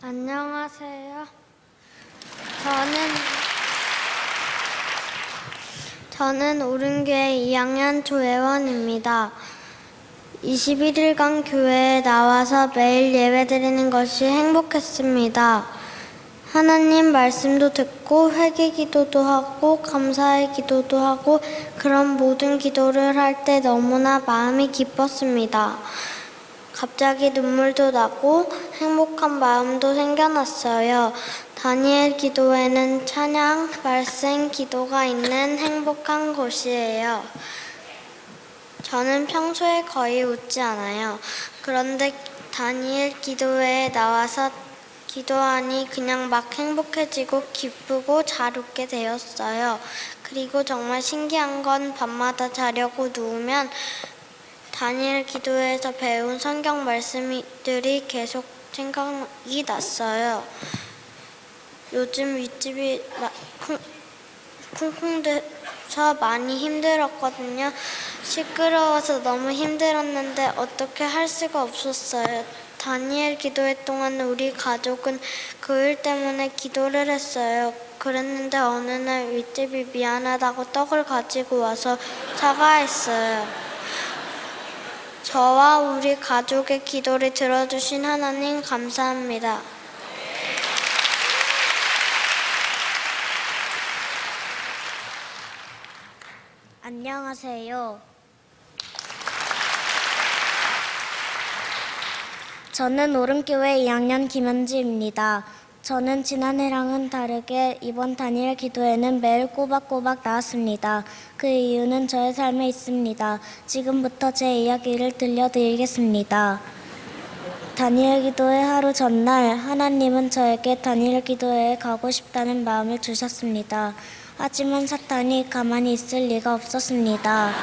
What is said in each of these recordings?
안녕하세요. 저는 오른교회 2학년 조혜원입니다. 21일간 교회에 나와서 매일 예배드리는 것이 행복했습니다. 하나님 말씀도 듣고 회개 기도도 하고 감사의 기도도 하고 그런 모든 기도를 할 때 너무나 마음이 기뻤습니다. 갑자기 눈물도 나고 행복한 마음도 생겨났어요. 다니엘 기도회는 찬양, 말씀, 기도가 있는 행복한 곳이에요. 저는 평소에 거의 웃지 않아요. 그런데 다니엘 기도회에 나와서 기도하니 그냥 막 행복해지고 기쁘고 잘 웃게 되었어요. 그리고 정말 신기한 건 밤마다 자려고 누우면 다니엘 기도회에서 배운 성경 말씀들이 계속 생각이 났어요. 요즘 윗집이 쿵쿵 대서 많이 힘들었거든요. 시끄러워서 너무 힘들었는데 어떻게 할 수가 없었어요. 다니엘 기도회 동안 우리 가족은 그 일 때문에 기도를 했어요. 그랬는데 어느 날 윗집이 미안하다고 떡을 가지고 와서 사과했어요. 저와 우리 가족의 기도를 들어주신 하나님 감사합니다. 안녕하세요. 저는 오른교회 2학년 김현지입니다. 저는 지난해랑은 다르게 이번 다니엘 기도회는 매일 꼬박꼬박 나왔습니다. 그 이유는 저의 삶에 있습니다. 지금부터 제 이야기를 들려드리겠습니다. 다니엘 기도회 하루 전날 하나님은 저에게 다니엘 기도회에 가고 싶다는 마음을 주셨습니다. 하지만 사탄이 가만히 있을 리가 없었습니다.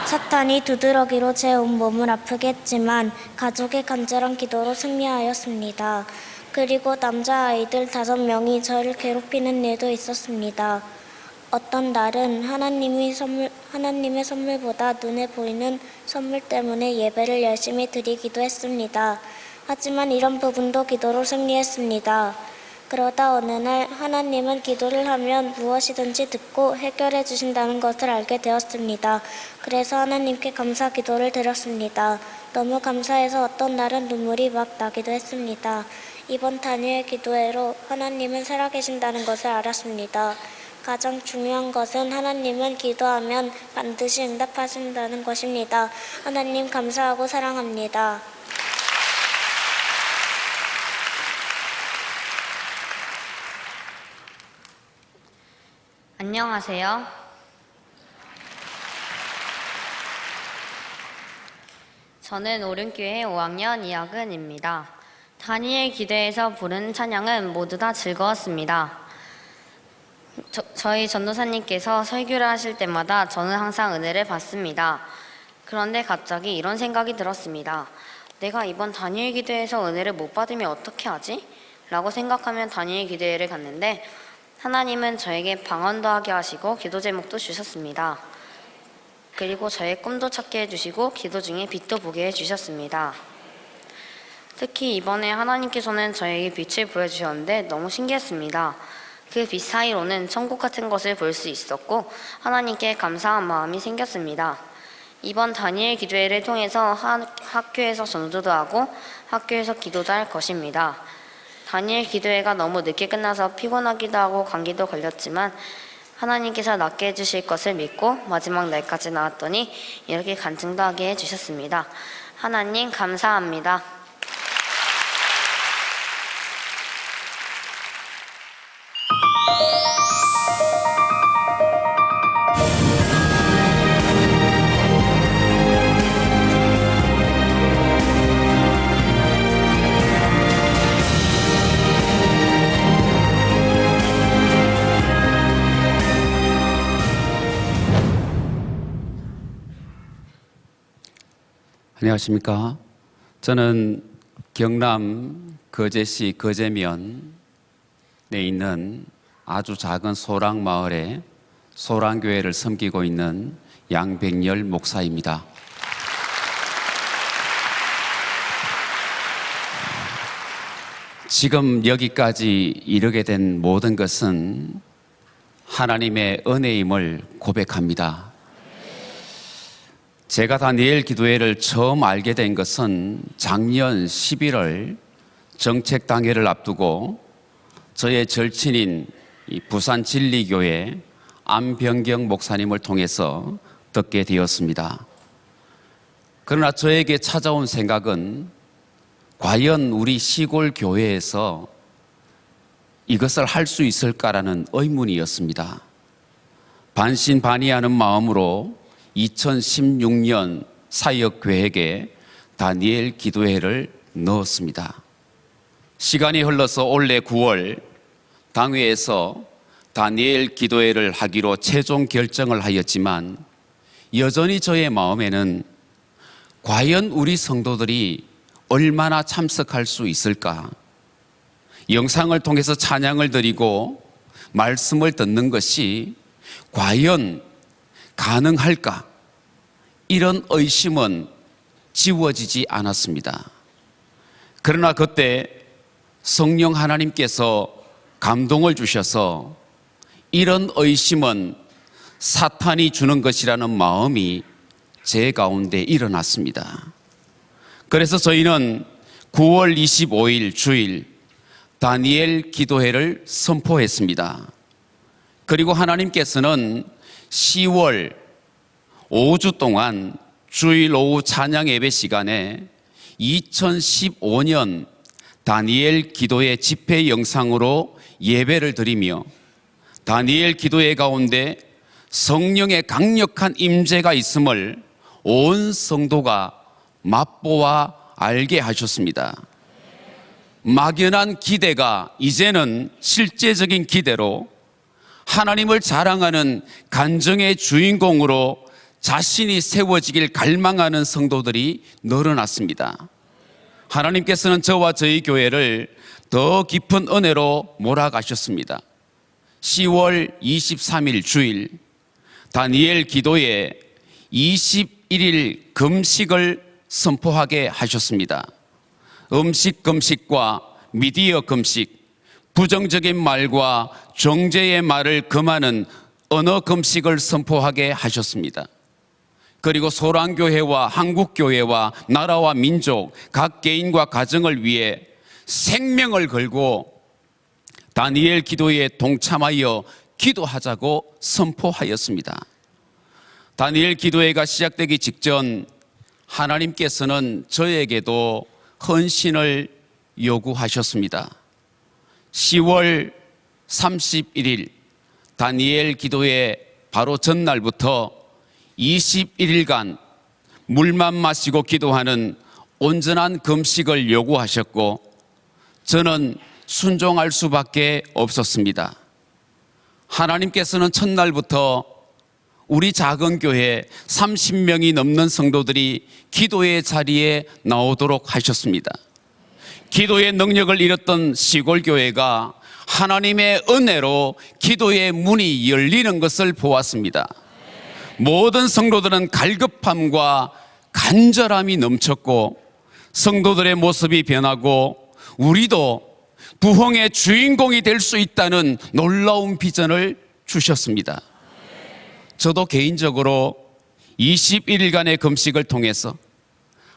사탄이 두드러기로 제 온몸을 아프게 했지만 가족의 간절한 기도로 승리하였습니다. 그리고 남자아이들 5명이 저를 괴롭히는 일도 있었습니다. 어떤 날은 하나님의 선물보다 눈에 보이는 선물 때문에 예배를 열심히 드리기도 했습니다. 하지만 이런 부분도 기도로 승리했습니다. 그러다 어느 날 하나님은 기도를 하면 무엇이든지 듣고 해결해 주신다는 것을 알게 되었습니다. 그래서 하나님께 감사 기도를 드렸습니다. 너무 감사해서 어떤 날은 눈물이 막 나기도 했습니다. 이번 다니엘 기도회로 하나님은 살아계신다는 것을 알았습니다. 가장 중요한 것은 하나님은 기도하면 반드시 응답하신다는 것입니다. 하나님 감사하고 사랑합니다. 안녕하세요. 저는 오른교회 5학년 이하근입니다. 다니엘 기도회에서 부른 찬양은 모두 다 즐거웠습니다. 저희 전도사님께서 설교를 하실 때마다 저는 항상 은혜를 받습니다. 그런데 갑자기 이런 생각이 들었습니다. 내가 이번 다니엘 기도회에서 은혜를 못 받으면 어떻게 하지? 라고 생각하며 다니엘 기도회를 갔는데 하나님은 저에게 방언도 하게 하시고 기도 제목도 주셨습니다. 그리고 저의 꿈도 찾게 해주시고 기도 중에 빛도 보게 해주셨습니다. 특히 이번에 하나님께서는 저에게 빛을 보여주셨는데 너무 신기했습니다. 그 빛 사이로는 천국 같은 것을 볼 수 있었고 하나님께 감사한 마음이 생겼습니다. 이번 다니엘 기도회를 통해서 학교에서 전도도 하고 학교에서 기도도 할 것입니다. 다니엘 기도회가 너무 늦게 끝나서 피곤하기도 하고 감기도 걸렸지만 하나님께서 낫게 해주실 것을 믿고 마지막 날까지 나왔더니 이렇게 간증도 하게 해주셨습니다. 하나님 감사합니다. 안녕하십니까. 저는 경남 거제시 거제면에 있는 아주 작은 소랑마을에 소랑교회를 섬기고 있는 양백열 목사입니다. 지금 여기까지 이르게 된 모든 것은 하나님의 은혜임을 고백합니다. 제가 다니엘 기도회를 처음 알게 된 것은 작년 11월 정책당회를 앞두고 저의 절친인 이 부산 진리교회 안병경 목사님을 통해서 듣게 되었습니다. 그러나 저에게 찾아온 생각은 과연 우리 시골 교회에서 이것을 할 수 있을까라는 의문이었습니다. 반신반의하는 마음으로 2016년 사역 계획에 다니엘 기도회를 넣었습니다. 시간이 흘러서 올해 9월 당회에서 다니엘 기도회를 하기로 최종 결정을 하였지만 여전히 저의 마음에는 과연 우리 성도들이 얼마나 참석할 수 있을까? 영상을 통해서 찬양을 드리고 말씀을 듣는 것이 과연 가능할까? 이런 의심은 지워지지 않았습니다. 그러나 그때 성령 하나님께서 감동을 주셔서 이런 의심은 사탄이 주는 것이라는 마음이 제 가운데 일어났습니다. 그래서 저희는 9월 25일 주일 다니엘 기도회를 선포했습니다. 그리고 하나님께서는 10월 5주 동안 주일 오후 찬양 예배 시간에 2015년 다니엘 기도회 집회 영상으로 예배를 드리며 다니엘 기도회 가운데 성령의 강력한 임재가 있음을 온 성도가 맛보아 알게 하셨습니다. 막연한 기대가 이제는 실제적인 기대로 하나님을 자랑하는 간증의 주인공으로 자신이 세워지길 갈망하는 성도들이 늘어났습니다. 하나님께서는 저와 저희 교회를 더 깊은 은혜로 몰아가셨습니다. 10월 23일 주일 다니엘 기도에 21일 금식을 선포하게 하셨습니다. 음식 금식과 미디어 금식, 부정적인 말과 정죄의 말을 금하는 언어 금식을 선포하게 하셨습니다. 그리고 소랑교회와 한국교회와 나라와 민족, 각 개인과 가정을 위해 생명을 걸고 다니엘 기도에 동참하여 기도하자고 선포하였습니다. 다니엘 기도회가 시작되기 직전 하나님께서는 저에게도 헌신을 요구하셨습니다. 10월 31일 다니엘 기도회 바로 전날부터 21일간 물만 마시고 기도하는 온전한 금식을 요구하셨고 저는 순종할 수밖에 없었습니다. 하나님께서는 첫날부터 우리 작은 교회 30명이 넘는 성도들이 기도의 자리에 나오도록 하셨습니다. 기도의 능력을 잃었던 시골 교회가 하나님의 은혜로 기도의 문이 열리는 것을 보았습니다. 모든 성도들은 갈급함과 간절함이 넘쳤고 성도들의 모습이 변하고 우리도 부흥의 주인공이 될 수 있다는 놀라운 비전을 주셨습니다. 저도 개인적으로 21일간의 금식을 통해서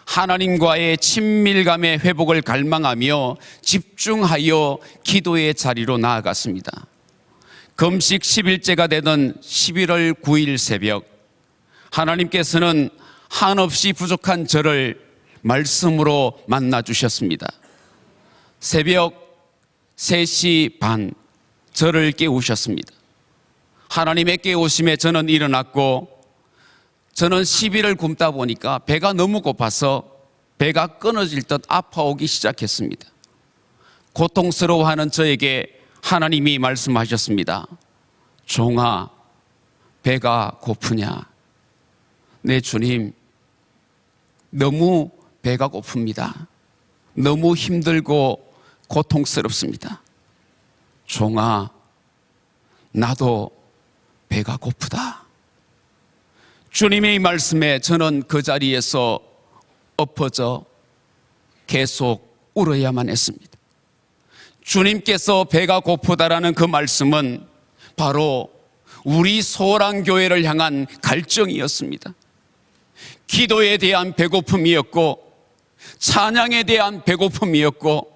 하나님과의 친밀감의 회복을 갈망하며 집중하여 기도의 자리로 나아갔습니다. 금식 10일째가 되던 11월 9일 새벽 하나님께서는 한없이 부족한 저를 말씀으로 만나 주셨습니다. 새벽 3시 반 저를 깨우셨습니다. 하나님의 깨우심에 저는 일어났고 저는 10일을 굶다 보니까 배가 너무 고파서 배가 끊어질 듯 아파오기 시작했습니다. 고통스러워하는 저에게 하나님이 말씀하셨습니다. 종아, 배가 고프냐? 네 주님, 너무 배가 고픕니다. 너무 힘들고 고통스럽습니다. 종아, 나도 배가 고프다. 주님의 이 말씀에 저는 그 자리에서 엎어져 계속 울어야만 했습니다. 주님께서 배가 고프다라는 그 말씀은 바로 우리 소랑교회를 향한 갈증이었습니다. 기도에 대한 배고픔이었고, 찬양에 대한 배고픔이었고,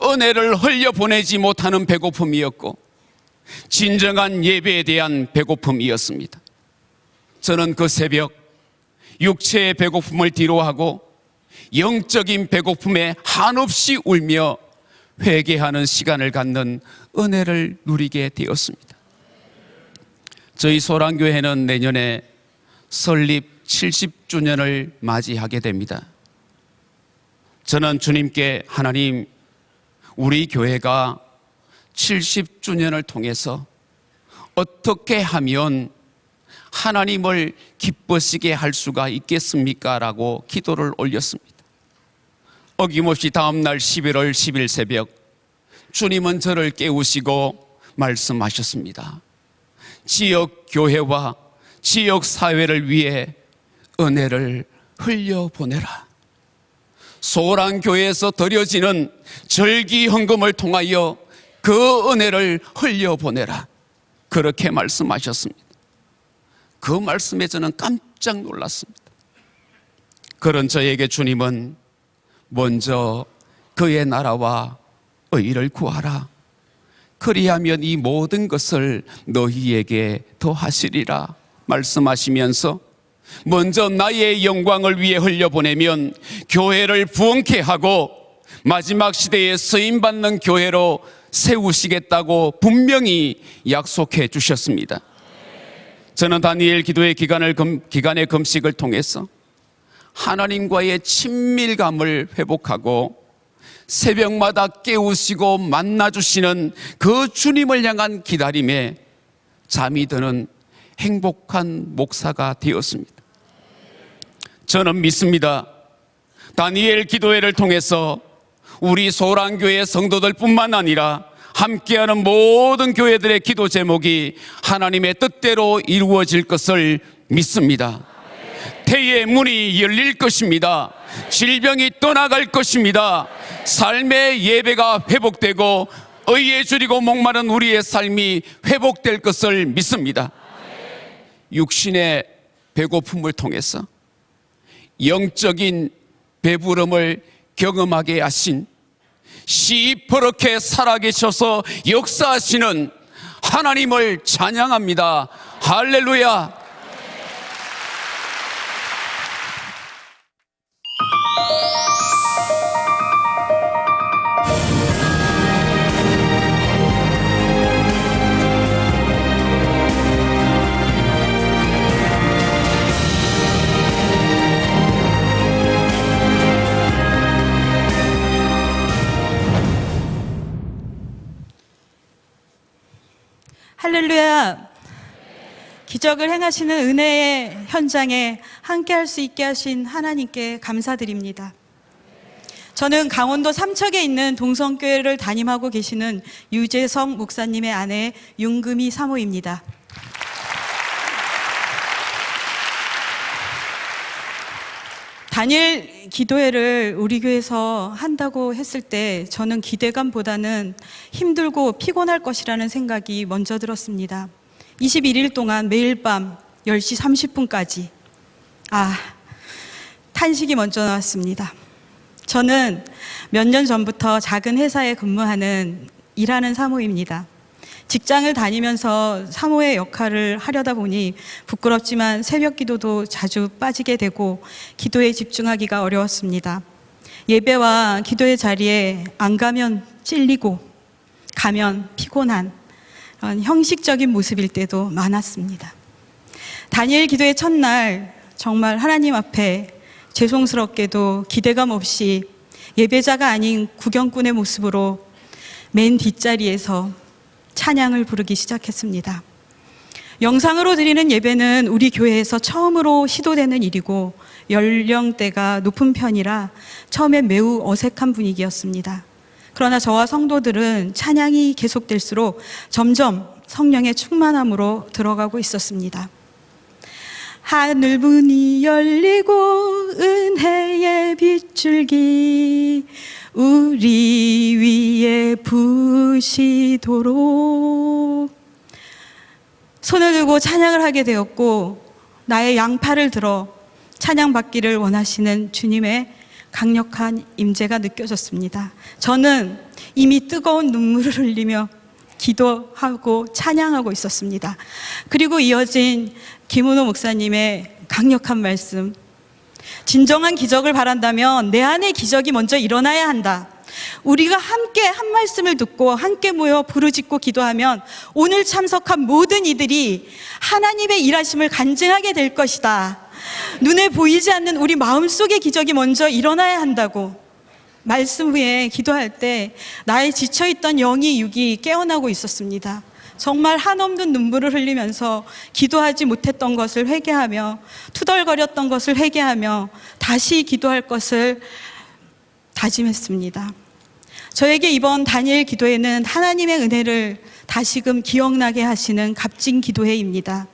은혜를 흘려보내지 못하는 배고픔이었고, 진정한 예배에 대한 배고픔이었습니다. 저는 그 새벽 육체의 배고픔을 뒤로하고 영적인 배고픔에 한없이 울며 회개하는 시간을 갖는 은혜를 누리게 되었습니다. 저희 소랑교회는 내년에 설립 70주년을 맞이하게 됩니다. 저는 주님께 하나님, 우리 교회가 70주년을 통해서 어떻게 하면 하나님을 기쁘시게 할 수가 있겠습니까? 라고 기도를 올렸습니다. 어김없이 다음날 11월 10일 새벽 주님은 저를 깨우시고 말씀하셨습니다. 지역 교회와 지역 사회를 위해 은혜를 흘려보내라. 소랑교회에서 드려지는 절기 헌금을 통하여 그 은혜를 흘려보내라. 그렇게 말씀하셨습니다. 그 말씀에 저는 깜짝 놀랐습니다. 그런 저에게 주님은 먼저 그의 나라와 의를 구하라. 그리하면 이 모든 것을 너희에게 더하시리라 말씀하시면서 먼저 나의 영광을 위해 흘려보내면 교회를 부흥케 하고 마지막 시대에 쓰임받는 교회로 세우시겠다고 분명히 약속해 주셨습니다. 저는 다니엘 기도의 기간의 금식을 통해서 하나님과의 친밀감을 회복하고 새벽마다 깨우시고 만나주시는 그 주님을 향한 기다림에 잠이 드는 행복한 목사가 되었습니다. 저는 믿습니다. 다니엘 기도회를 통해서 우리 소랑교회 성도들 뿐만 아니라 함께하는 모든 교회들의 기도 제목이 하나님의 뜻대로 이루어질 것을 믿습니다. 태의 문이 열릴 것입니다. 질병이 떠나갈 것입니다. 삶의 예배가 회복되고 의에 줄이고 목마른 우리의 삶이 회복될 것을 믿습니다. 육신의 배고픔을 통해서 영적인 배부름을 경험하게 하신, 시퍼렇게 살아계셔서 역사하시는 하나님을 찬양합니다. 할렐루야. 할렐루야. 기적을 행하시는 은혜의 현장에 함께할 수 있게 하신 하나님께 감사드립니다. 저는 강원도 삼척에 있는 동성교회를 담임하고 계시는 유재성 목사님의 아내 윤금희 사모입니다. 다니엘 기도회를 우리 교회에서 한다고 했을 때 저는 기대감보다는 힘들고 피곤할 것이라는 생각이 먼저 들었습니다. 21일 동안 매일 밤 10시 30분까지 탄식이 먼저 나왔습니다. 저는 몇 년 전부터 작은 회사에 근무하는 일하는 사모입니다. 직장을 다니면서 사모의 역할을 하려다 보니 부끄럽지만 새벽 기도도 자주 빠지게 되고 기도에 집중하기가 어려웠습니다. 예배와 기도의 자리에 안 가면 찔리고 가면 피곤한 그런 형식적인 모습일 때도 많았습니다. 다니엘 기도의 첫날 정말 하나님 앞에 죄송스럽게도 기대감 없이 예배자가 아닌 구경꾼의 모습으로 맨 뒷자리에서 찬양을 부르기 시작했습니다. 영상으로 드리는 예배는 우리 교회에서 처음으로 시도되는 일이고 연령대가 높은 편이라 처음엔 매우 어색한 분위기였습니다. 그러나 저와 성도들은 찬양이 계속될수록 점점 성령의 충만함으로 들어가고 있었습니다. 하늘 문이 열리고 은혜의 빗줄기 우리 위에 부시도록. 손을 들고 찬양을 하게 되었고 나의 양팔을 들어 찬양받기를 원하시는 주님의 강력한 임재가 느껴졌습니다. 저는 이미 뜨거운 눈물을 흘리며 기도하고 찬양하고 있었습니다. 그리고 이어진 김은호 목사님의 강력한 말씀, 진정한 기적을 바란다면 내 안에 기적이 먼저 일어나야 한다. 우리가 함께 한 말씀을 듣고 함께 모여 부르짖고 기도하면 오늘 참석한 모든 이들이 하나님의 일하심을 간증하게 될 것이다. 눈에 보이지 않는 우리 마음속의 기적이 먼저 일어나야 한다고. 말씀 후에 기도할 때 나의 지쳐있던 영이 육이 깨어나고 있었습니다. 정말 한없는 눈물을 흘리면서 기도하지 못했던 것을 회개하며 투덜거렸던 것을 회개하며 다시 기도할 것을 다짐했습니다. 저에게 이번 다니엘 기도회는 하나님의 은혜를 다시금 기억나게 하시는 값진 기도회입니다.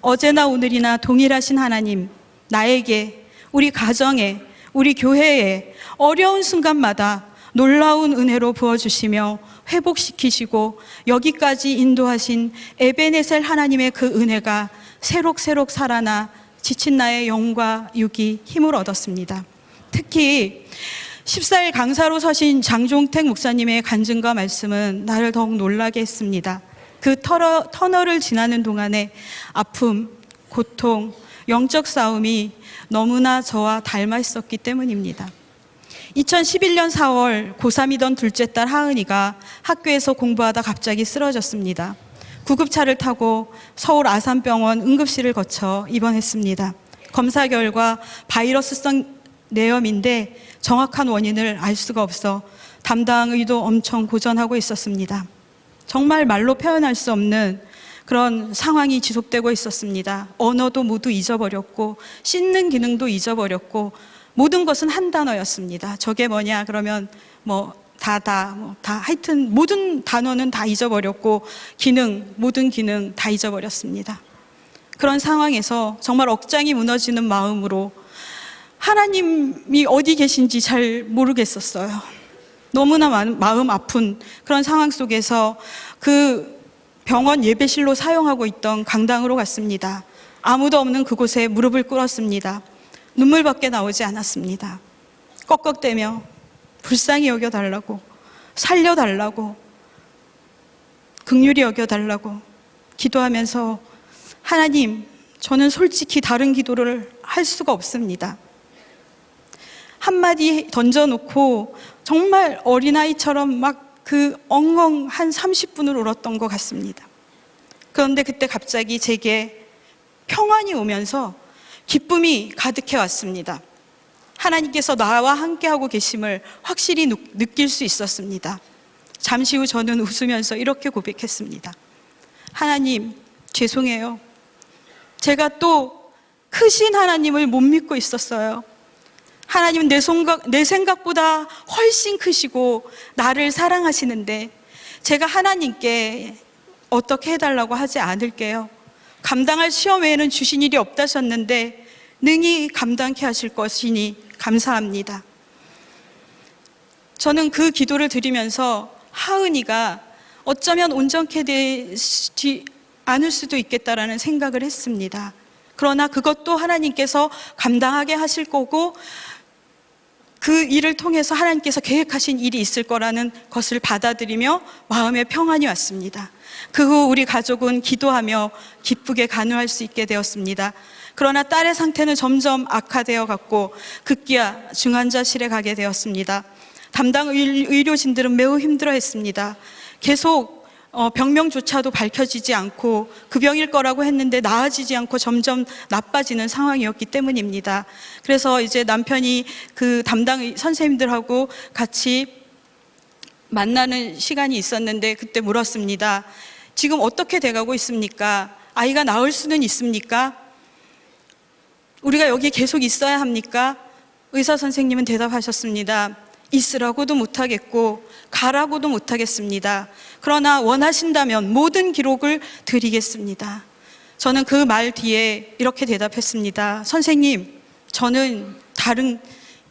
어제나 오늘이나 동일하신 하나님, 나에게, 우리 가정에, 우리 교회에 어려운 순간마다 놀라운 은혜로 부어주시며 회복시키시고 여기까지 인도하신 에베네셀 하나님의 그 은혜가 새록새록 살아나 지친 나의 영과 육이 힘을 얻었습니다. 특히 14일 강사로 서신 장종택 목사님의 간증과 말씀은 나를 더욱 놀라게 했습니다. 그 터널을 지나는 동안에 아픔, 고통, 영적 싸움이 너무나 저와 닮아 있었기 때문입니다. 2011년 4월 고3이던 둘째 딸 하은이가 학교에서 공부하다 갑자기 쓰러졌습니다. 구급차를 타고 서울 아산병원 응급실을 거쳐 입원했습니다. 검사 결과 바이러스성 뇌염인데 정확한 원인을 알 수가 없어 담당 의도 엄청 고전하고 있었습니다. 정말 말로 표현할 수 없는 그런 상황이 지속되고 있었습니다. 언어도 모두 잊어버렸고 씻는 기능도 잊어버렸고 모든 것은 한 단어였습니다. 저게 뭐냐 그러면 하여튼 모든 단어는 다 잊어버렸고 모든 기능 다 잊어버렸습니다. 그런 상황에서 정말 억장이 무너지는 마음으로 하나님이 어디 계신지 잘 모르겠었어요. 너무나 마음 아픈 그런 상황 속에서 그 병원 예배실로 사용하고 있던 강당으로 갔습니다. 아무도 없는 그곳에 무릎을 꿇었습니다. 눈물밖에 나오지 않았습니다. 꺽꺽대며 불쌍히 여겨달라고, 살려달라고, 긍휼히 여겨달라고 기도하면서 하나님, 저는 솔직히 다른 기도를 할 수가 없습니다. 한마디 던져놓고 정말 어린아이처럼 막 그 엉엉 한 30분을 울었던 것 같습니다. 그런데 그때 갑자기 제게 평안이 오면서 기쁨이 가득해 왔습니다. 하나님께서 나와 함께하고 계심을 확실히 느낄 수 있었습니다. 잠시 후 저는 웃으면서 이렇게 고백했습니다. 하나님, 죄송해요. 제가 또 크신 하나님을 못 믿고 있었어요. 하나님은 내 생각보다 훨씬 크시고 나를 사랑하시는데 제가 하나님께 어떻게 해달라고 하지 않을게요. 감당할 시험 외에는 주신 일이 없다셨는데 능히 감당케 하실 것이니 감사합니다. 저는 그 기도를 드리면서 하은이가 어쩌면 온전케 되지 않을 수도 있겠다라는 생각을 했습니다. 그러나 그것도 하나님께서 감당하게 하실 거고 그 일을 통해서 하나님께서 계획하신 일이 있을 거라는 것을 받아들이며 마음에 평안이 왔습니다. 그 후 우리 가족은 기도하며 기쁘게 간호할 수 있게 되었습니다. 그러나 딸의 상태는 점점 악화되어 갔고 급기야 중환자실에 가게 되었습니다. 담당 의료진들은 매우 힘들어했습니다. 계속 병명조차도 밝혀지지 않고 그 병일 거라고 했는데 나아지지 않고 점점 나빠지는 상황이었기 때문입니다. 그래서 이제 남편이 그 담당 선생님들하고 같이 만나는 시간이 있었는데 그때 물었습니다. 지금 어떻게 돼가고 있습니까? 아이가 나을 수는 있습니까? 우리가 여기 계속 있어야 합니까? 의사 선생님은 대답하셨습니다. 있으라고도 못하겠고 가라고도 못하겠습니다. 그러나 원하신다면 모든 기록을 드리겠습니다. 저는 그 말 뒤에 이렇게 대답했습니다. 선생님, 저는 다른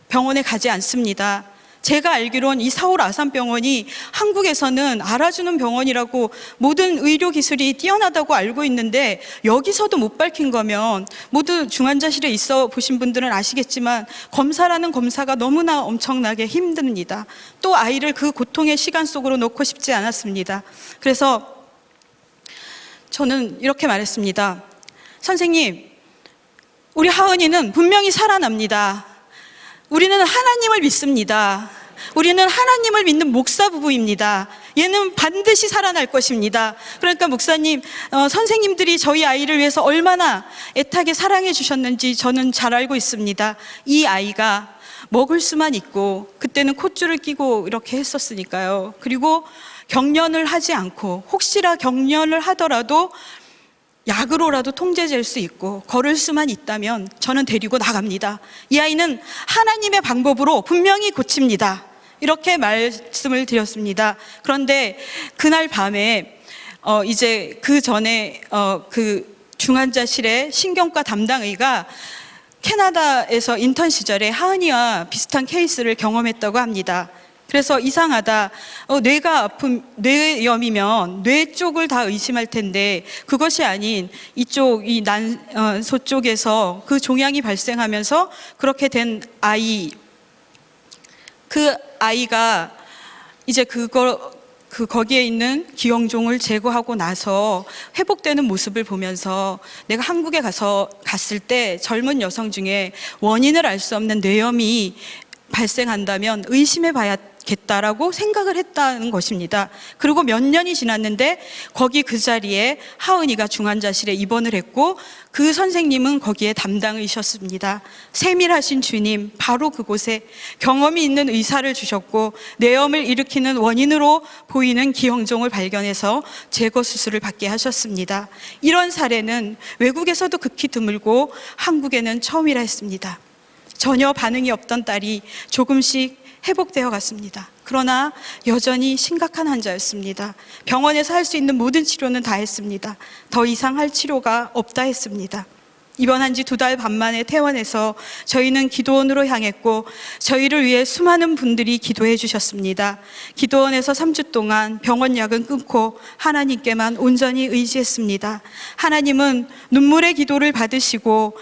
병원에 가지 않습니다. 제가 알기론 이 서울 아산병원이 한국에서는 알아주는 병원이라고 모든 의료 기술이 뛰어나다고 알고 있는데 여기서도 못 밝힌 거면 모두 중환자실에 있어 보신 분들은 아시겠지만 검사라는 검사가 너무나 엄청나게 힘듭니다. 또 아이를 그 고통의 시간 속으로 놓고 싶지 않았습니다. 그래서 저는 이렇게 말했습니다. 선생님, 우리 하은이는 분명히 살아납니다. 우리는 하나님을 믿습니다. 우리는 하나님을 믿는 목사 부부입니다. 얘는 반드시 살아날 것입니다. 그러니까 목사님, 선생님들이 저희 아이를 위해서 얼마나 애타게 사랑해 주셨는지 저는 잘 알고 있습니다. 이 아이가 먹을 수만 있고 그때는 콧줄을 끼고 이렇게 했었으니까요. 그리고 경련을 하지 않고 혹시나 경련을 하더라도 약으로라도 통제될 수 있고 걸을 수만 있다면 저는 데리고 나갑니다. 이 아이는 하나님의 방법으로 분명히 고칩니다. 이렇게 말씀을 드렸습니다. 그런데 그날 밤에 이제 그 전에 그 중환자실의 신경과 담당의가 캐나다에서 인턴 시절에 하은이와 비슷한 케이스를 경험했다고 합니다. 그래서 이상하다. 뇌가 아픈 뇌염이면 뇌 쪽을 다 의심할 텐데 그것이 아닌 이쪽 이 난소 쪽에서 그 종양이 발생하면서 그렇게 된 아이, 그 아이가 이제 거기에 있는 기형종을 제거하고 나서 회복되는 모습을 보면서 내가 한국에 갔을 때 젊은 여성 중에 원인을 알 수 없는 뇌염이 발생한다면 의심해 봐야겠다라고 생각을 했다는 것입니다. 그리고 몇 년이 지났는데 거기 그 자리에 하은이가 중환자실에 입원을 했고 그 선생님은 거기에 담당이셨습니다. 세밀하신 주님, 바로 그곳에 경험이 있는 의사를 주셨고 뇌염을 일으키는 원인으로 보이는 기형종을 발견해서 제거 수술을 받게 하셨습니다. 이런 사례는 외국에서도 극히 드물고 한국에는 처음이라 했습니다. 전혀 반응이 없던 딸이 조금씩 회복되어 갔습니다. 그러나 여전히 심각한 환자였습니다. 병원에서 할 수 있는 모든 치료는 다 했습니다. 더 이상 할 치료가 없다 했습니다. 입원한 지 2달 반 만에 퇴원해서 저희는 기도원으로 향했고 저희를 위해 수많은 분들이 기도해 주셨습니다. 기도원에서 3주 동안 병원 약은 끊고 하나님께만 온전히 의지했습니다. 하나님은 눈물의 기도를 받으시고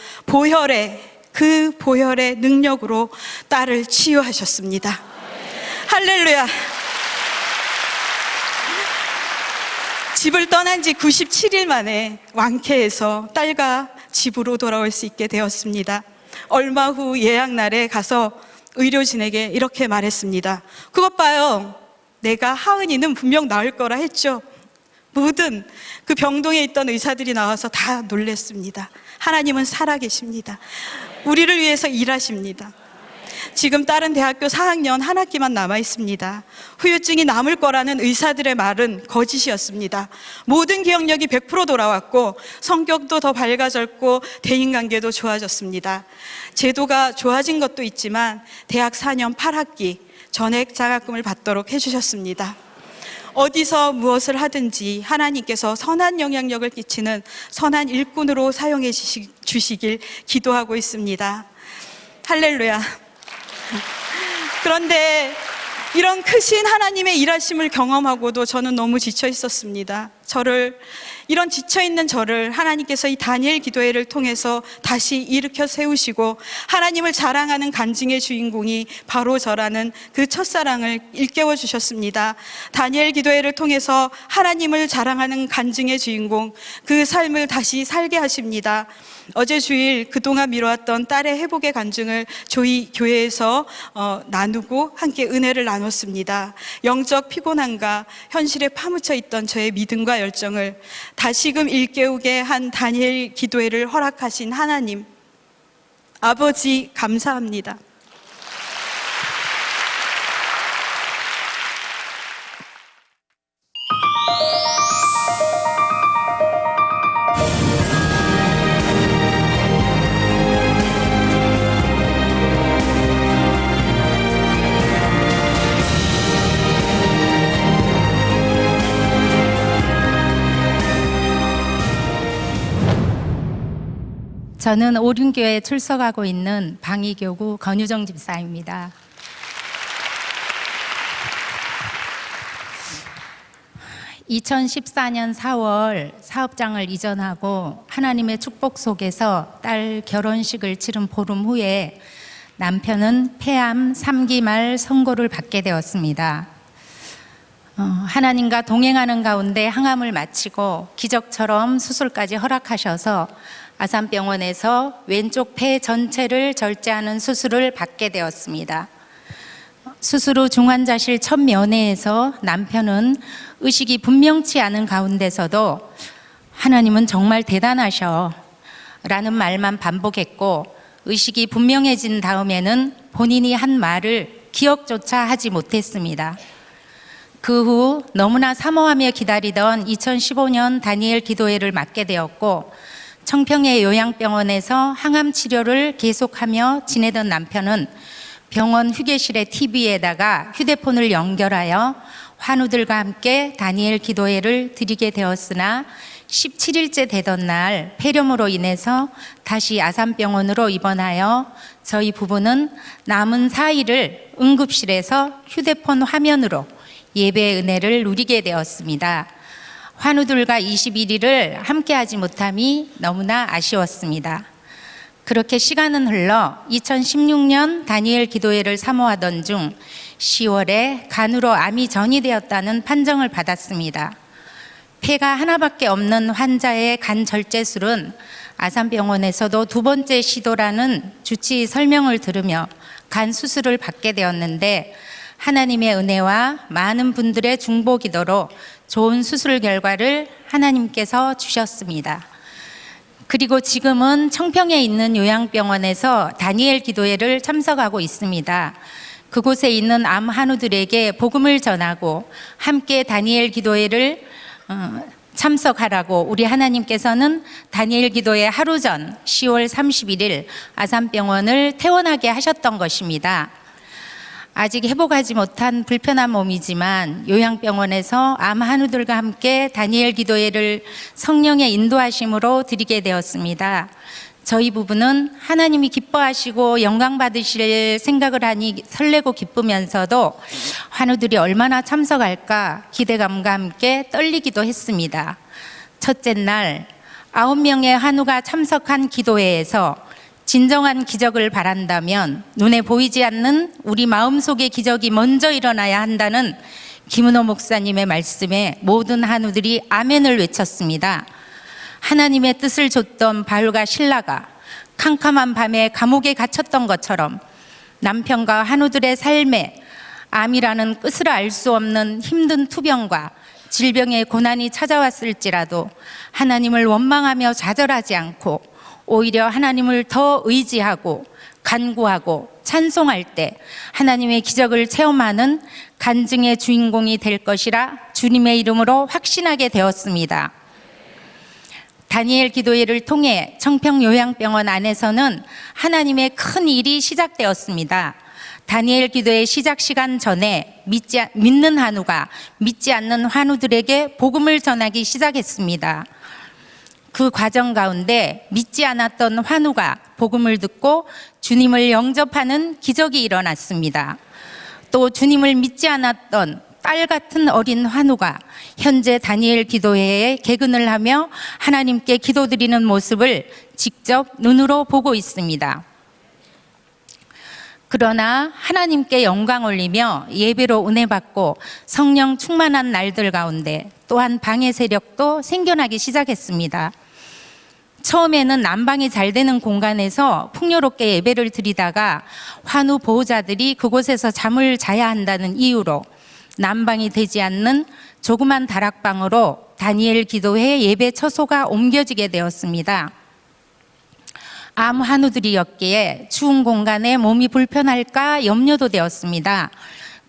그 보혈의 능력으로 딸을 치유하셨습니다. 할렐루야. 집을 떠난 지 97일 만에 완쾌해서 딸과 집으로 돌아올 수 있게 되었습니다. 얼마 후 예약날에 가서 의료진에게 이렇게 말했습니다. 그것 봐요. 내가 하은이는 분명 나을 거라 했죠. 모든 그 병동에 있던 의사들이 나와서 다 놀랬습니다. 하나님은 살아계십니다. 우리를 위해서 일하십니다. 지금 딸은 대학교 4학년 한 학기만 남아 있습니다. 후유증이 남을 거라는 의사들의 말은 거짓이었습니다. 모든 기억력이 100% 돌아왔고 성격도 더 밝아졌고 대인관계도 좋아졌습니다. 제도가 좋아진 것도 있지만 대학 4년 8학기 전액 장학금을 받도록 해주셨습니다. 어디서 무엇을 하든지 하나님께서 선한 영향력을 끼치는 선한 일꾼으로 사용해 주시길 기도하고 있습니다. 할렐루야. 그런데 이런 크신 하나님의 일하심을 경험하고도 저는 너무 지쳐 있었습니다. 이런 지쳐있는 저를 하나님께서 이 다니엘 기도회를 통해서 다시 일으켜 세우시고 하나님을 자랑하는 간증의 주인공이 바로 저라는 그 첫사랑을 일깨워 주셨습니다. 다니엘 기도회를 통해서 하나님을 자랑하는 간증의 주인공, 그 삶을 다시 살게 하십니다. 어제 주일 그동안 미뤄왔던 딸의 회복의 간증을 저희 교회에서 나누고 함께 은혜를 나눴습니다. 영적 피곤함과 현실에 파묻혀 있던 저의 믿음과 열정을 다시금 일깨우게 한 다니엘 기도회를 허락하신 하나님, 아버지 감사합니다. 저는 오륜교회에 출석하고 있는 방위교구 권유정 집사입니다. 2014년 4월 사업장을 이전하고 하나님의 축복 속에서 딸 결혼식을 치른 보름 후에 남편은 폐암 3기 말 선고를 받게 되었습니다. 하나님과 동행하는 가운데 항암을 마치고 기적처럼 수술까지 허락하셔서 아산병원에서 왼쪽 폐 전체를 절제하는 수술을 받게 되었습니다. 수술 후 중환자실 첫 면회에서 남편은 의식이 분명치 않은 가운데서도 하나님은 정말 대단하셔 라는 말만 반복했고, 의식이 분명해진 다음에는 본인이 한 말을 기억조차 하지 못했습니다. 그 후 너무나 사모하며 기다리던 2015년 다니엘 기도회를 맡게 되었고, 청평의 요양병원에서 항암 치료를 계속하며 지내던 남편은 병원 휴게실의 TV에다가 휴대폰을 연결하여 환우들과 함께 다니엘 기도회를 드리게 되었으나 17일째 되던 날 폐렴으로 인해서 다시 아산병원으로 입원하여 저희 부부는 남은 4일을 응급실에서 휴대폰 화면으로 예배의 은혜를 누리게 되었습니다. 환우들과 21일을 함께하지 못함이 너무나 아쉬웠습니다. 그렇게 시간은 흘러 2016년 다니엘 기도회를 사모하던 중 10월에 간으로 암이 전이되었다는 판정을 받았습니다. 폐가 하나밖에 없는 환자의 간 절제술은 아산병원에서도 2번째 시도라는 주치 설명을 들으며 간 수술을 받게 되었는데, 하나님의 은혜와 많은 분들의 중보 기도로 좋은 수술 결과를 하나님께서 주셨습니다. 그리고 지금은 청평에 있는 요양병원에서 다니엘 기도회를 참석하고 있습니다. 그곳에 있는 암 환우들에게 복음을 전하고 함께 다니엘 기도회를 참석하라고 우리 하나님께서는 다니엘 기도회 하루 전 10월 31일 아산병원을 퇴원하게 하셨던 것입니다. 아직 회복하지 못한 불편한 몸이지만 요양병원에서 암 환우들과 함께 다니엘 기도회를 성령의 인도하심으로 드리게 되었습니다. 저희 부부는 하나님이 기뻐하시고 영광 받으실 생각을 하니 설레고 기쁘면서도 환우들이 얼마나 참석할까 기대감과 함께 떨리기도 했습니다. 첫째 날 9명의 환우가 참석한 기도회에서 진정한 기적을 바란다면 눈에 보이지 않는 우리 마음속의 기적이 먼저 일어나야 한다는 김은호 목사님의 말씀에 모든 환우들이 아멘을 외쳤습니다. 하나님의 뜻을 좇던 바울과 실라가 캄캄한 밤에 감옥에 갇혔던 것처럼 남편과 환우들의 삶에 암이라는 끝을 알 수 없는 힘든 투병과 질병의 고난이 찾아왔을지라도 하나님을 원망하며 좌절하지 않고 오히려 하나님을 더 의지하고 간구하고 찬송할 때 하나님의 기적을 체험하는 간증의 주인공이 될 것이라 주님의 이름으로 확신하게 되었습니다. 다니엘 기도회를 통해 청평요양병원 안에서는 하나님의 큰 일이 시작되었습니다. 다니엘 기도회 시작 시간 전에 믿는 환우가 믿지 않는 환우들에게 복음을 전하기 시작했습니다. 그 과정 가운데 믿지 않았던 환우가 복음을 듣고 주님을 영접하는 기적이 일어났습니다. 또 주님을 믿지 않았던 딸 같은 어린 환우가 현재 다니엘 기도회에 개근을 하며 하나님께 기도드리는 모습을 직접 눈으로 보고 있습니다. 그러나 하나님께 영광 올리며 예배로 은혜 받고 성령 충만한 날들 가운데 또한 방해 세력도 생겨나기 시작했습니다. 처음에는 난방이 잘 되는 공간에서 풍요롭게 예배를 드리다가 환우 보호자들이 그곳에서 잠을 자야 한다는 이유로 난방이 되지 않는 조그만 다락방으로 다니엘 기도회 예배 처소가 옮겨지게 되었습니다. 암 환우들이었기에 추운 공간에 몸이 불편할까 염려도 되었습니다.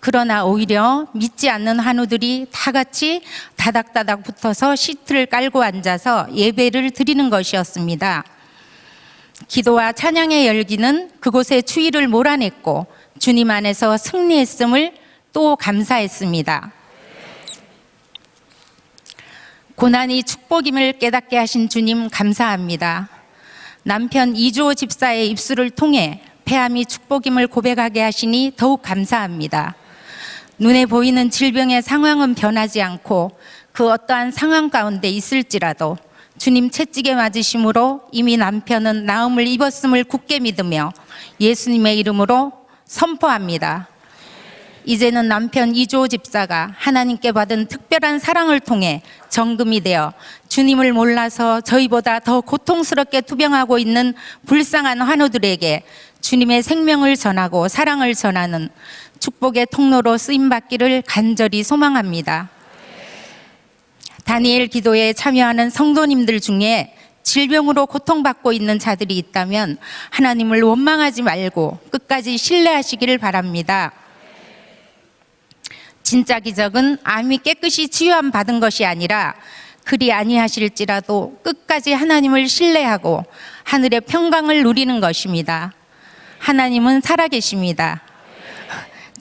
그러나 오히려 믿지 않는 환우들이 다 같이 다닥다닥 붙어서 시트를 깔고 앉아서 예배를 드리는 것이었습니다. 기도와 찬양의 열기는 그곳의 추위를 몰아냈고 주님 안에서 승리했음을 또 감사했습니다. 고난이 축복임을 깨닫게 하신 주님 감사합니다. 남편 이주호 집사의 입술을 통해 폐암이 축복임을 고백하게 하시니 더욱 감사합니다. 눈에 보이는 질병의 상황은 변하지 않고 그 어떠한 상황 가운데 있을지라도 주님 채찍에 맞으심으로 이미 남편은 나음을 입었음을 굳게 믿으며 예수님의 이름으로 선포합니다. 이제는 남편 이주호 집사가 하나님께 받은 특별한 사랑을 통해 정금이 되어 주님을 몰라서 저희보다 더 고통스럽게 투병하고 있는 불쌍한 환우들에게 주님의 생명을 전하고 사랑을 전하는 축복의 통로로 쓰임받기를 간절히 소망합니다. 다니엘 기도에 참여하는 성도님들 중에 질병으로 고통받고 있는 자들이 있다면 하나님을 원망하지 말고 끝까지 신뢰하시기를 바랍니다. 진짜 기적은 암이 깨끗이 치유함 받은 것이 아니라 그리 아니하실지라도 끝까지 하나님을 신뢰하고 하늘의 평강을 누리는 것입니다. 하나님은 살아계십니다.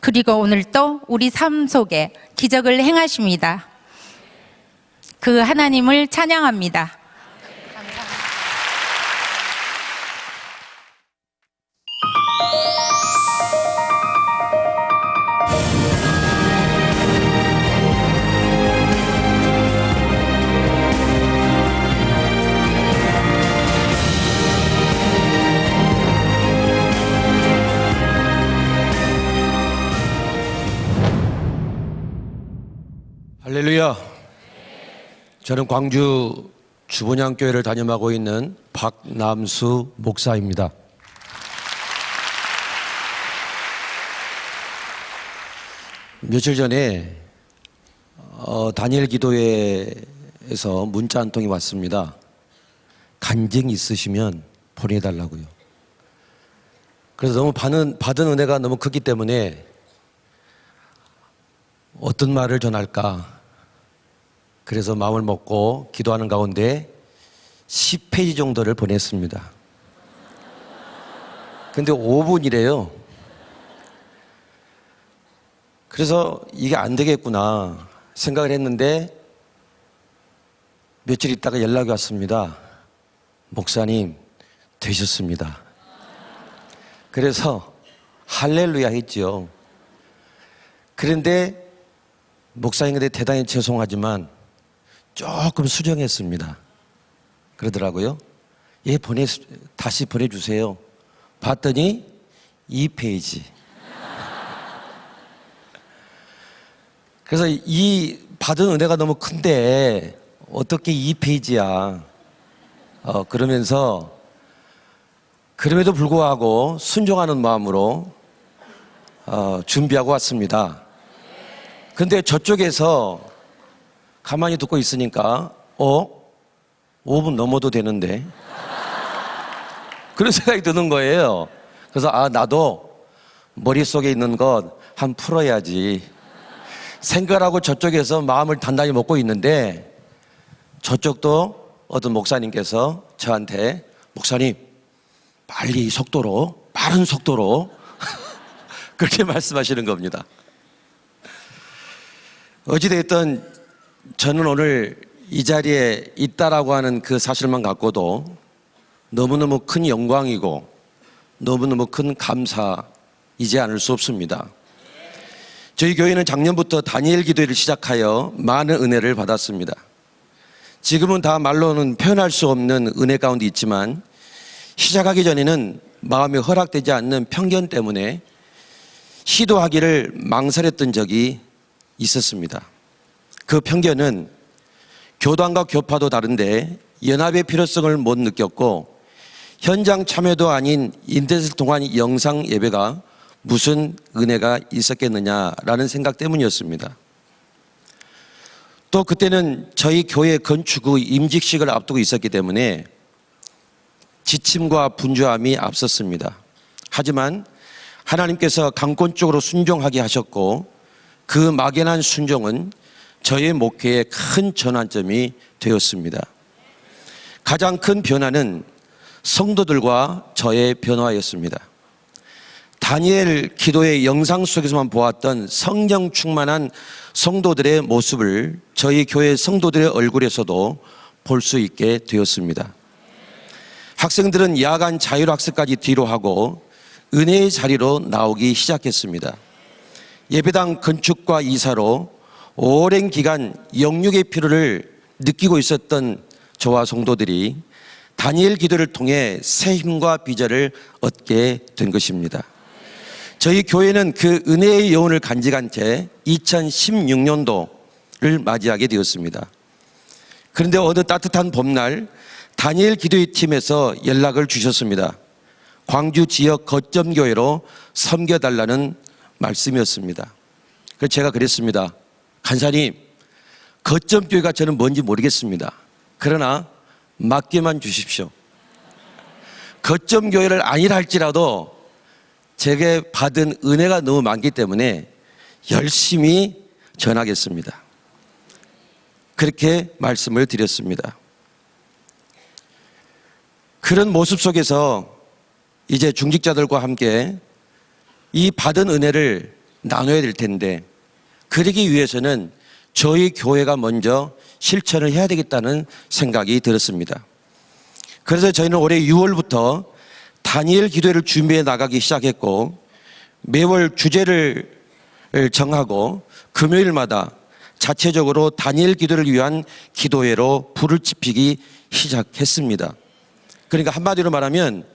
그리고 오늘 또 우리 삶 속에 기적을 행하십니다. 그 하나님을 찬양합니다. 할렐루야. 저는 광주 주본향교회를 담임하고 있는 박남수 목사입니다. 며칠 전에 다니엘 기도회에서 문자 한 통이 왔습니다. 간증 있으시면 보내달라고요. 그래서 너무 받은 은혜가 너무 크기 때문에 어떤 말을 전할까? 그래서 마음을 먹고 기도하는 가운데 10페이지 정도를 보냈습니다. 근데 5분이래요. 그래서 이게 안 되겠구나 생각을 했는데 며칠 있다가 연락이 왔습니다. 목사님, 되셨습니다. 그래서 할렐루야 했죠. 그런데 목사님한테 대단히 죄송하지만 조금 수정했습니다. 그러더라고요. 예, 다시 보내주세요. 봤더니 2페이지. 그래서 이 받은 은혜가 너무 큰데 어떻게 2페이지야. 그러면서 그럼에도 불구하고 순종하는 마음으로 준비하고 왔습니다. 근데 저쪽에서 가만히 듣고 있으니까 5분 넘어도 되는데 그런 생각이 드는 거예요. 그래서 나도 머릿속에 있는 것 한 풀어야지 생각하고 저쪽에서 마음을 단단히 먹고 있는데 저쪽도 어떤 목사님께서 저한테 목사님 빨리 속도로 빠른 속도로 그렇게 말씀하시는 겁니다. 어찌됐든 저는 오늘 이 자리에 있다라고 하는 그 사실만 갖고도 너무너무 큰 영광이고 너무너무 큰 감사이지 않을 수 없습니다. 저희 교회는 작년부터 다니엘 기도회를 시작하여 많은 은혜를 받았습니다. 지금은 다 말로는 표현할 수 없는 은혜 가운데 있지만 시작하기 전에는 마음이 허락되지 않는 편견 때문에 시도하기를 망설였던 적이 있었습니다. 그 편견은 교단과 교파도 다른데 연합의 필요성을 못 느꼈고 현장 참여도 아닌 인터넷을 통한 영상 예배가 무슨 은혜가 있었겠느냐라는 생각 때문이었습니다. 또 그때는 저희 교회 건축 후 임직식을 앞두고 있었기 때문에 지침과 분주함이 앞섰습니다. 하지만 하나님께서 강권 쪽으로 순종하게 하셨고 그 막연한 순종은 저의 목회의 큰 전환점이 되었습니다. 가장 큰 변화는 성도들과 저의 변화였습니다. 다니엘 기도의 영상 속에서만 보았던 성령 충만한 성도들의 모습을 저희 교회 성도들의 얼굴에서도 볼 수 있게 되었습니다. 학생들은 야간 자율학습까지 뒤로 하고 은혜의 자리로 나오기 시작했습니다. 예배당 건축과 이사로 오랜 기간 영육의 피로를 느끼고 있었던 저와 성도들이 다니엘 기도를 통해 새 힘과 비전을 얻게 된 것입니다. 저희 교회는 그 은혜의 여운을 간직한 채 2016년도를 맞이하게 되었습니다. 그런데 어느 따뜻한 봄날 다니엘 기도의 팀에서 연락을 주셨습니다. 광주 지역 거점교회로 섬겨달라는 말씀이었습니다. 그래서 제가 그랬습니다. 간사님, 거점교회가 저는 뭔지 모르겠습니다. 그러나 맡겨만 주십시오. 거점교회를 아니라 할지라도 제게 받은 은혜가 너무 많기 때문에 열심히 전하겠습니다. 그렇게 말씀을 드렸습니다. 그런 모습 속에서 이제 중직자들과 함께 이 받은 은혜를 나눠야 될 텐데, 그러기 위해서는 저희 교회가 먼저 실천을 해야 되겠다는 생각이 들었습니다. 그래서 저희는 올해 6월부터 다니엘 기도회를 준비해 나가기 시작했고, 매월 주제를 정하고 금요일마다 자체적으로 다니엘 기도를 위한 기도회로 불을 지피기 시작했습니다. 그러니까 한마디로 말하면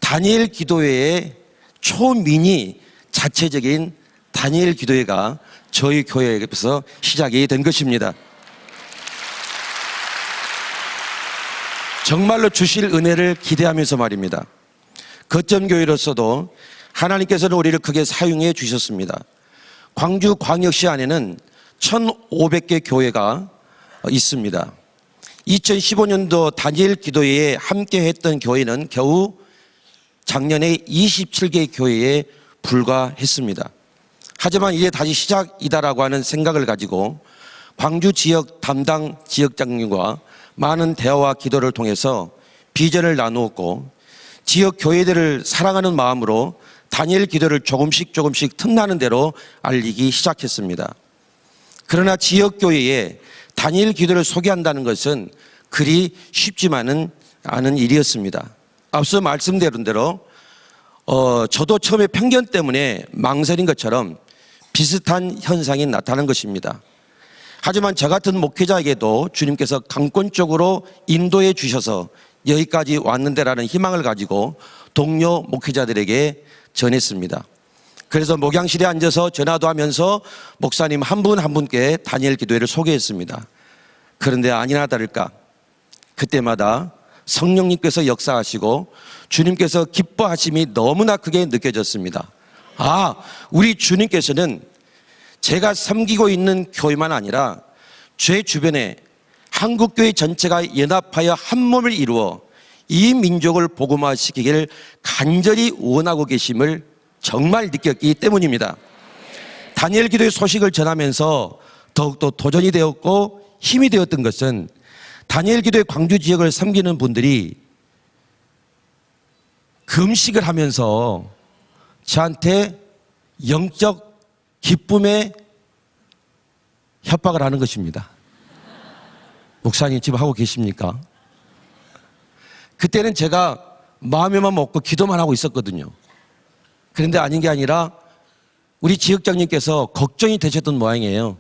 다니엘 기도회의 초미니 자체적인 다니엘 기도회가 저희 교회에서 시작이 된 것입니다. 정말로 주실 은혜를 기대하면서 말입니다. 거점교회로서도 하나님께서는 우리를 크게 사용해 주셨습니다. 광주광역시 안에는 1,500개 교회가 있습니다. 2015년도 다니엘 기도회에 함께 했던 교회는 겨우 작년에 27개 교회에 불과했습니다. 하지만 이제 다시 시작이다라고 하는 생각을 가지고 광주 지역 담당 지역장님과 많은 대화와 기도를 통해서 비전을 나누었고, 지역 교회들을 사랑하는 마음으로 다니엘 기도를 조금씩 틈나는 대로 알리기 시작했습니다. 그러나 지역 교회에 다니엘 기도를 소개한다는 것은 그리 쉽지만은 않은 일이었습니다. 앞서 말씀드린 대로 저도 처음에 편견 때문에 망설인 것처럼 비슷한 현상이 나타난 것입니다. 하지만 저 같은 목회자에게도 주님께서 강권적으로 인도해 주셔서 여기까지 왔는데라는 희망을 가지고 동료 목회자들에게 전했습니다. 그래서 목양실에 앉아서 전화도 하면서 목사님 한 분 한 분께 다니엘 기도회를 소개했습니다. 그런데 아니나 다를까 그때마다 성령님께서 역사하시고 주님께서 기뻐하심이 너무나 크게 느껴졌습니다. 아, 우리 주님께서는 제가 섬기고 있는 교회만 아니라 제 주변에 한국교회 전체가 연합하여 한 몸을 이루어 이 민족을 복음화시키기를 간절히 원하고 계심을 정말 느꼈기 때문입니다. 다니엘 기도의 소식을 전하면서 더욱더 도전이 되었고 힘이 되었던 것은 다니엘 기도의 광주 지역을 섬기는 분들이 금식을 하면서 저한테 영적 기쁨의 협박을 하는 것입니다. 목사님 지금 하고 계십니까? 그때는 제가 마음에만 먹고 기도만 하고 있었거든요. 그런데 아닌 게 아니라 우리 지역장님께서 걱정이 되셨던 모양이에요.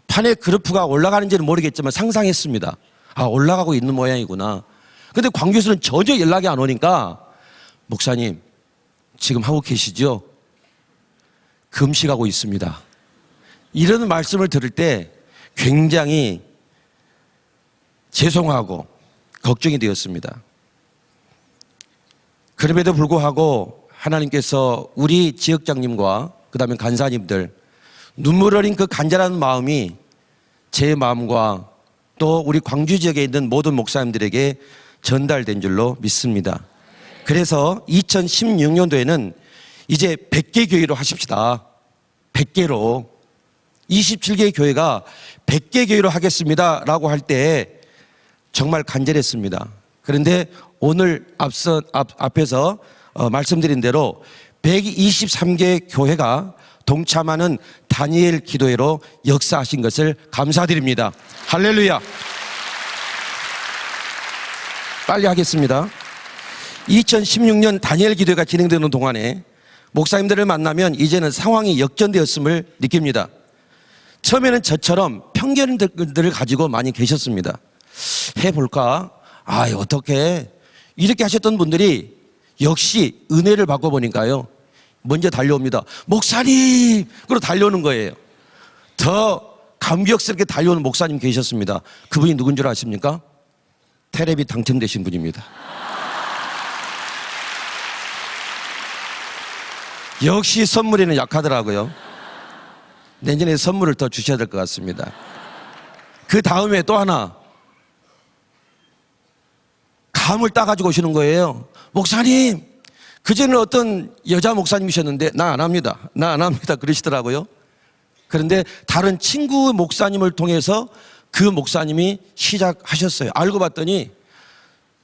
판에 그래프가 올라가는지는 모르겠지만 상상했습니다. 아, 올라가고 있는 모양이구나. 근데 광주에서는 전혀 연락이 안 오니까 목사님 지금 하고 계시죠? 금식하고 있습니다. 이런 말씀을 들을 때 굉장히 죄송하고 걱정이 되었습니다. 그럼에도 불구하고 하나님께서 우리 지역장님과 그 다음에 간사님들 눈물 어린 그 간절한 마음이 제 마음과 또 우리 광주 지역에 있는 모든 목사님들에게 전달된 줄로 믿습니다. 그래서 2016년도에는 이제 100개 교회로 하십시다. 100개로 27개 교회가 100개 교회로 하겠습니다 라고 할 때 정말 간절했습니다. 그런데 오늘 앞에서 말씀드린 대로 123개 교회가 동참하는 다니엘 기도회로 역사하신 것을 감사드립니다. 할렐루야. 빨리 하겠습니다. 2016년 다니엘 기도회가 진행되는 동안에 목사님들을 만나면 이제는 상황이 역전되었음을 느낍니다. 처음에는 저처럼 편견들을 가지고 많이 계셨습니다. 해볼까? 아, 어떻게? 이렇게 하셨던 분들이 역시 은혜를 받고 보니까요. 먼저 달려옵니다. 목사님! 그러고 달려오는 거예요. 더 감격스럽게 달려오는 목사님 계셨습니다. 그분이 누군 줄 아십니까? 텔레비 당첨되신 분입니다. 역시 선물에는 약하더라고요. 내년에 선물을 더 주셔야 될 것 같습니다. 그 다음에 또 하나 감을 따가지고 오시는 거예요. 목사님, 그전에는 어떤 여자 목사님이셨는데 나 안 합니다. 나 안 합니다. 그러시더라고요. 그런데 다른 친구 목사님을 통해서 그 목사님이 시작하셨어요. 알고 봤더니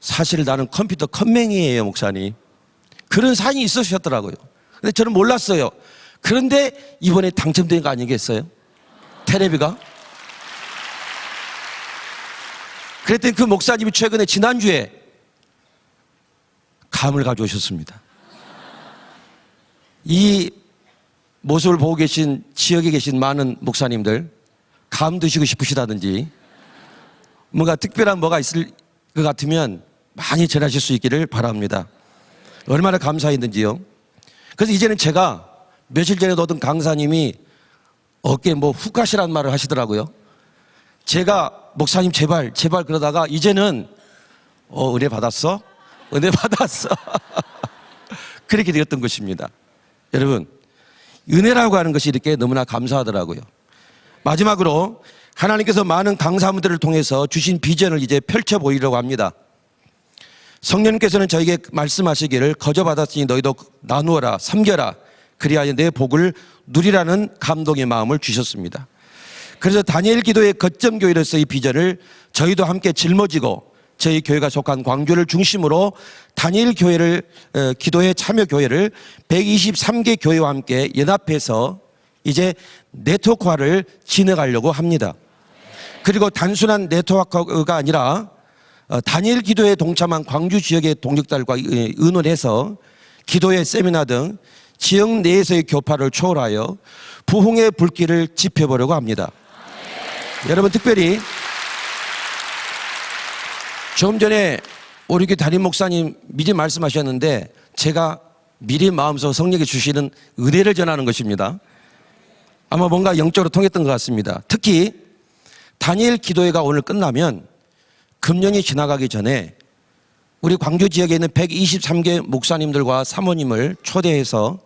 사실 나는 컴퓨터 컴맹이에요, 목사님. 그런 사연이 있으셨더라고요. 근데 저는 몰랐어요. 그런데 이번에 당첨된 거 아니겠어요? 텔레비가? 그랬더니 그 목사님이 최근에 지난주에 감을 가져오셨습니다. 이 모습을 보고 계신 지역에 계신 많은 목사님들, 감 드시고 싶으시다든지 뭔가 특별한 뭐가 있을 것 같으면 많이 전하실 수 있기를 바랍니다. 얼마나 감사했는지요. 그래서 이제는 제가 며칠 전에 어떤 강사님이 어깨에 뭐 훅 가시라는 말을 하시더라고요. 제가 목사님 제발 그러다가 이제는 은혜 받았어? 은혜 받았어. 그렇게 되었던 것입니다. 여러분, 은혜라고 하는 것이 이렇게 너무나 감사하더라고요. 마지막으로 하나님께서 많은 강사분들을 통해서 주신 비전을 이제 펼쳐 보이려고 합니다. 성령님께서는 저에게 말씀하시기를 거저 받았으니 너희도 나누어라, 섬겨라, 그리하여 내 복을 누리라는 감동의 마음을 주셨습니다. 그래서 다니엘 기도의 거점 교회로서 이 비전을 저희도 함께 짊어지고 저희 교회가 속한 광주를 중심으로 다니엘 교회를 기도회 참여 교회를 123개 교회와 함께 연합해서 이제 네트워크화를 진행하려고 합니다. 그리고 단순한 네트워크가 아니라 다니엘 기도에 동참한 광주 지역의 동력들과 의논해서 기도회 세미나 등 지역 내에서의 교파를 초월하여 부흥의 불길을 지펴보려고 합니다. 여러분, 특별히 조금 전에 우리 교회 담임 목사님 미리 말씀하셨는데 제가 미리 마음속 성령이 주시는 은혜를 전하는 것입니다. 아마 뭔가 영적으로 통했던 것 같습니다. 특히 다니엘 기도회가 오늘 끝나면 금년이 지나가기 전에 우리 광주 지역에 있는 123개 목사님들과 사모님을 초대해서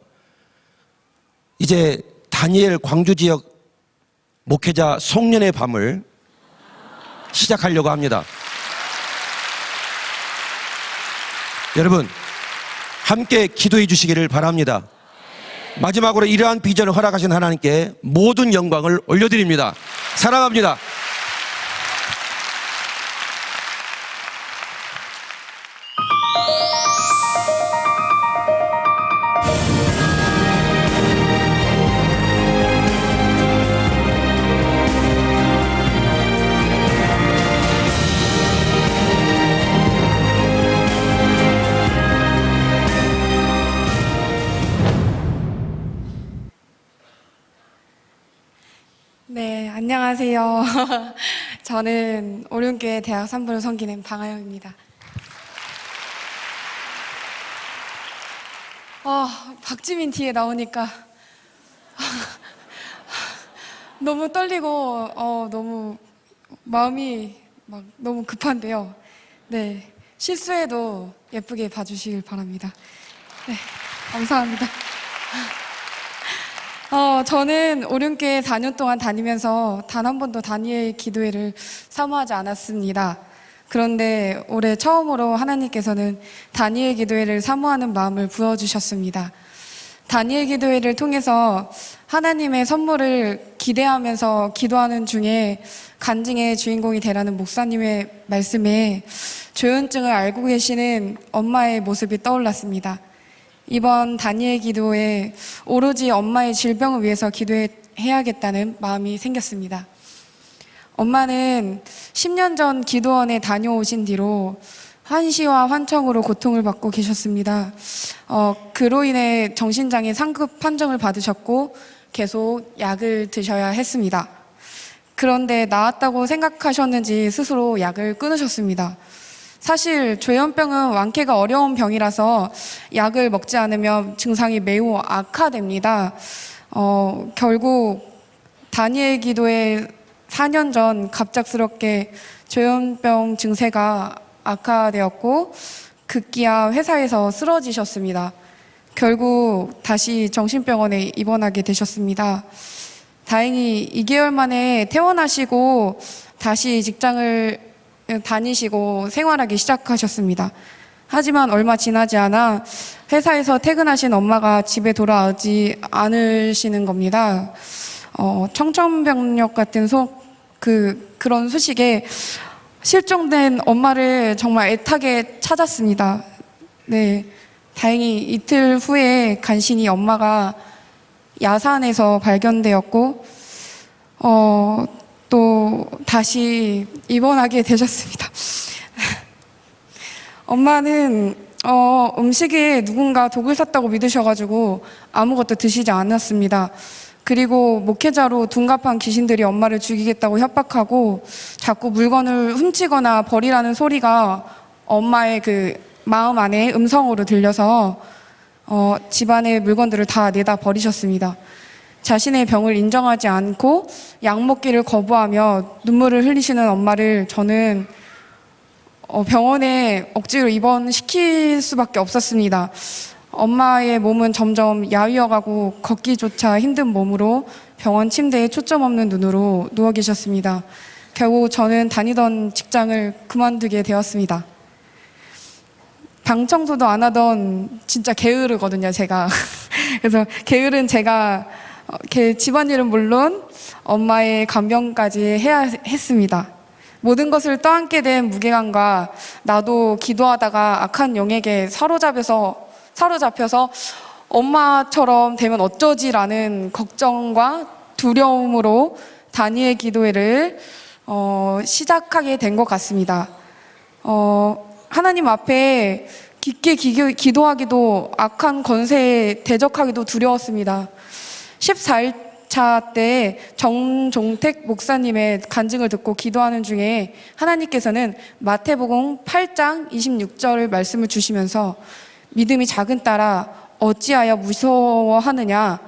이제 다니엘 광주 지역 목회자 송년의 밤을 시작하려고 합니다. 여러분, 함께 기도해 주시기를 바랍니다. 마지막으로 이러한 비전을 허락하신 하나님께 모든 영광을 올려드립니다. 사랑합니다. 네, 안녕하세요. 저는 오륜교회 대학 3부를 섬기는 방아영입니다. 박지민 뒤에 나오니까 너무 떨리고 너무 마음이 막 너무 급한데요. 네, 실수해도 예쁘게 봐주시길 바랍니다. 네, 감사합니다. 저는 오륜교회 4년 동안 다니면서 단 한 번도 다니엘 기도회를 사모하지 않았습니다. 그런데 올해 처음으로 하나님께서는 다니엘 기도회를 사모하는 마음을 부어주셨습니다. 다니엘 기도회를 통해서 하나님의 선물을 기대하면서 기도하는 중에 간증의 주인공이 되라는 목사님의 말씀에 조현증을 앓고 계시는 엄마의 모습이 떠올랐습니다. 이번 다니엘 기도에 오로지 엄마의 질병을 위해서 기도해야겠다는 마음이 생겼습니다. 엄마는 10년 전 기도원에 다녀오신 뒤로 한시와 환청으로 고통을 받고 계셨습니다. 그로 인해 정신장애 상급 판정을 받으셨고 계속 약을 드셔야 했습니다. 그런데 나았다고 생각하셨는지 스스로 약을 끊으셨습니다. 사실 조현병은 완쾌가 어려운 병이라서 약을 먹지 않으면 증상이 매우 악화됩니다. 결국 다니엘 기도의 4년 전 갑작스럽게 조현병 증세가 악화되었고 급기야 회사에서 쓰러지셨습니다. 결국 다시 정신병원에 입원하게 되셨습니다. 다행히 2개월 만에 퇴원하시고 다시 직장을 다니시고 생활하기 시작하셨습니다. 하지만 얼마 지나지 않아 회사에서 퇴근하신 엄마가 집에 돌아오지 않으시는 겁니다. 청천벽력 같은 그런 소식에 실종된 엄마를 정말 애타게 찾았습니다. 네, 다행히 이틀 후에 간신히 엄마가 야산에서 발견되었고 또 다시 입원하게 되셨습니다. 엄마는 음식에 누군가 독을 샀다고 믿으셔가지고 아무것도 드시지 않았습니다. 그리고 목회자로 둔갑한 귀신들이 엄마를 죽이겠다고 협박하고 자꾸 물건을 훔치거나 버리라는 소리가 엄마의 그 마음 안에 음성으로 들려서 집안의 물건들을 다 내다 버리셨습니다. 자신의 병을 인정하지 않고 약 먹기를 거부하며 눈물을 흘리시는 엄마를 저는 병원에 억지로 입원시킬 수밖에 없었습니다. 엄마의 몸은 점점 야위어가고 걷기조차 힘든 몸으로 병원 침대에 초점 없는 눈으로 누워 계셨습니다. 결국 저는 다니던 직장을 그만두게 되었습니다. 방 청소도 안 하던 진짜 게으르거든요, 제가. 그래서 게으른 제가 집안일은 물론 엄마의 간병까지 해야 했습니다. 모든 것을 떠안게 된 무게감과 나도 기도하다가 악한 영에게 사로잡혀서 엄마처럼 되면 어쩌지라는 걱정과 두려움으로 다니엘 기도회를 시작하게 된 것 같습니다. 하나님 앞에 깊게 기도하기도 악한 권세에 대적하기도 두려웠습니다. 14일차 때 정종택 목사님의 간증을 듣고 기도하는 중에 하나님께서는 마태복음 8장 26절을 말씀을 주시면서 믿음이 작은 딸아 어찌하여 무서워하느냐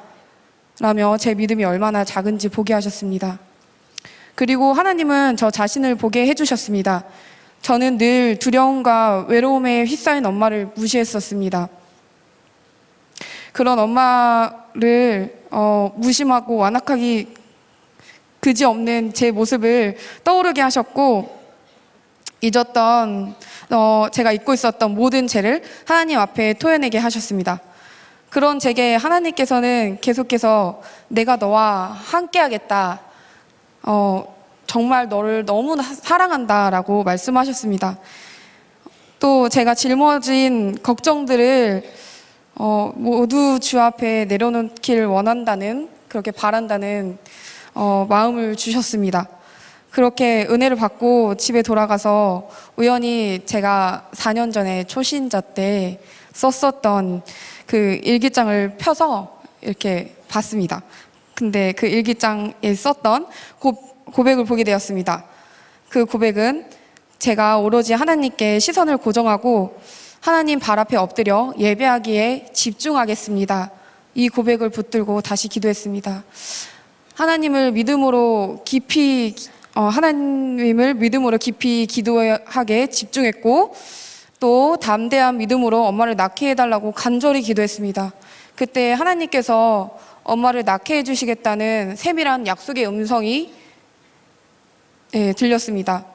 라며 제 믿음이 얼마나 작은지 보게 하셨습니다. 그리고 하나님은 저 자신을 보게 해주셨습니다. 저는 늘 두려움과 외로움에 휩싸인 엄마를 무시했었습니다. 그런 엄마를 무심하고 완악하기 그지없는 제 모습을 떠오르게 하셨고 잊었던 제가 잊고 있었던 모든 죄를 하나님 앞에 토해내게 하셨습니다. 그런 제게 하나님께서는 계속해서 내가 너와 함께하겠다. 정말 너를 너무나 사랑한다라고 말씀하셨습니다. 또 제가 짊어진 걱정들을 모두 주 앞에 내려놓기를 원한다는 그렇게 바란다는 마음을 주셨습니다. 그렇게 은혜를 받고 집에 돌아가서 우연히 제가 4년 전에 초신자 때 썼었던 그 일기장을 펴서 이렇게 봤습니다. 근데 그 일기장에 썼던 고백을 보게 되었습니다. 그 고백은 제가 오로지 하나님께 시선을 고정하고 하나님 발 앞에 엎드려 예배하기에 집중하겠습니다. 이 고백을 붙들고 다시 기도했습니다. 하나님을 믿음으로 깊이 기도하게 집중했고 또 담대한 믿음으로 엄마를 낳게 해달라고 간절히 기도했습니다. 그때 하나님께서 엄마를 낳게 해주시겠다는 세밀한 약속의 음성이 들렸습니다.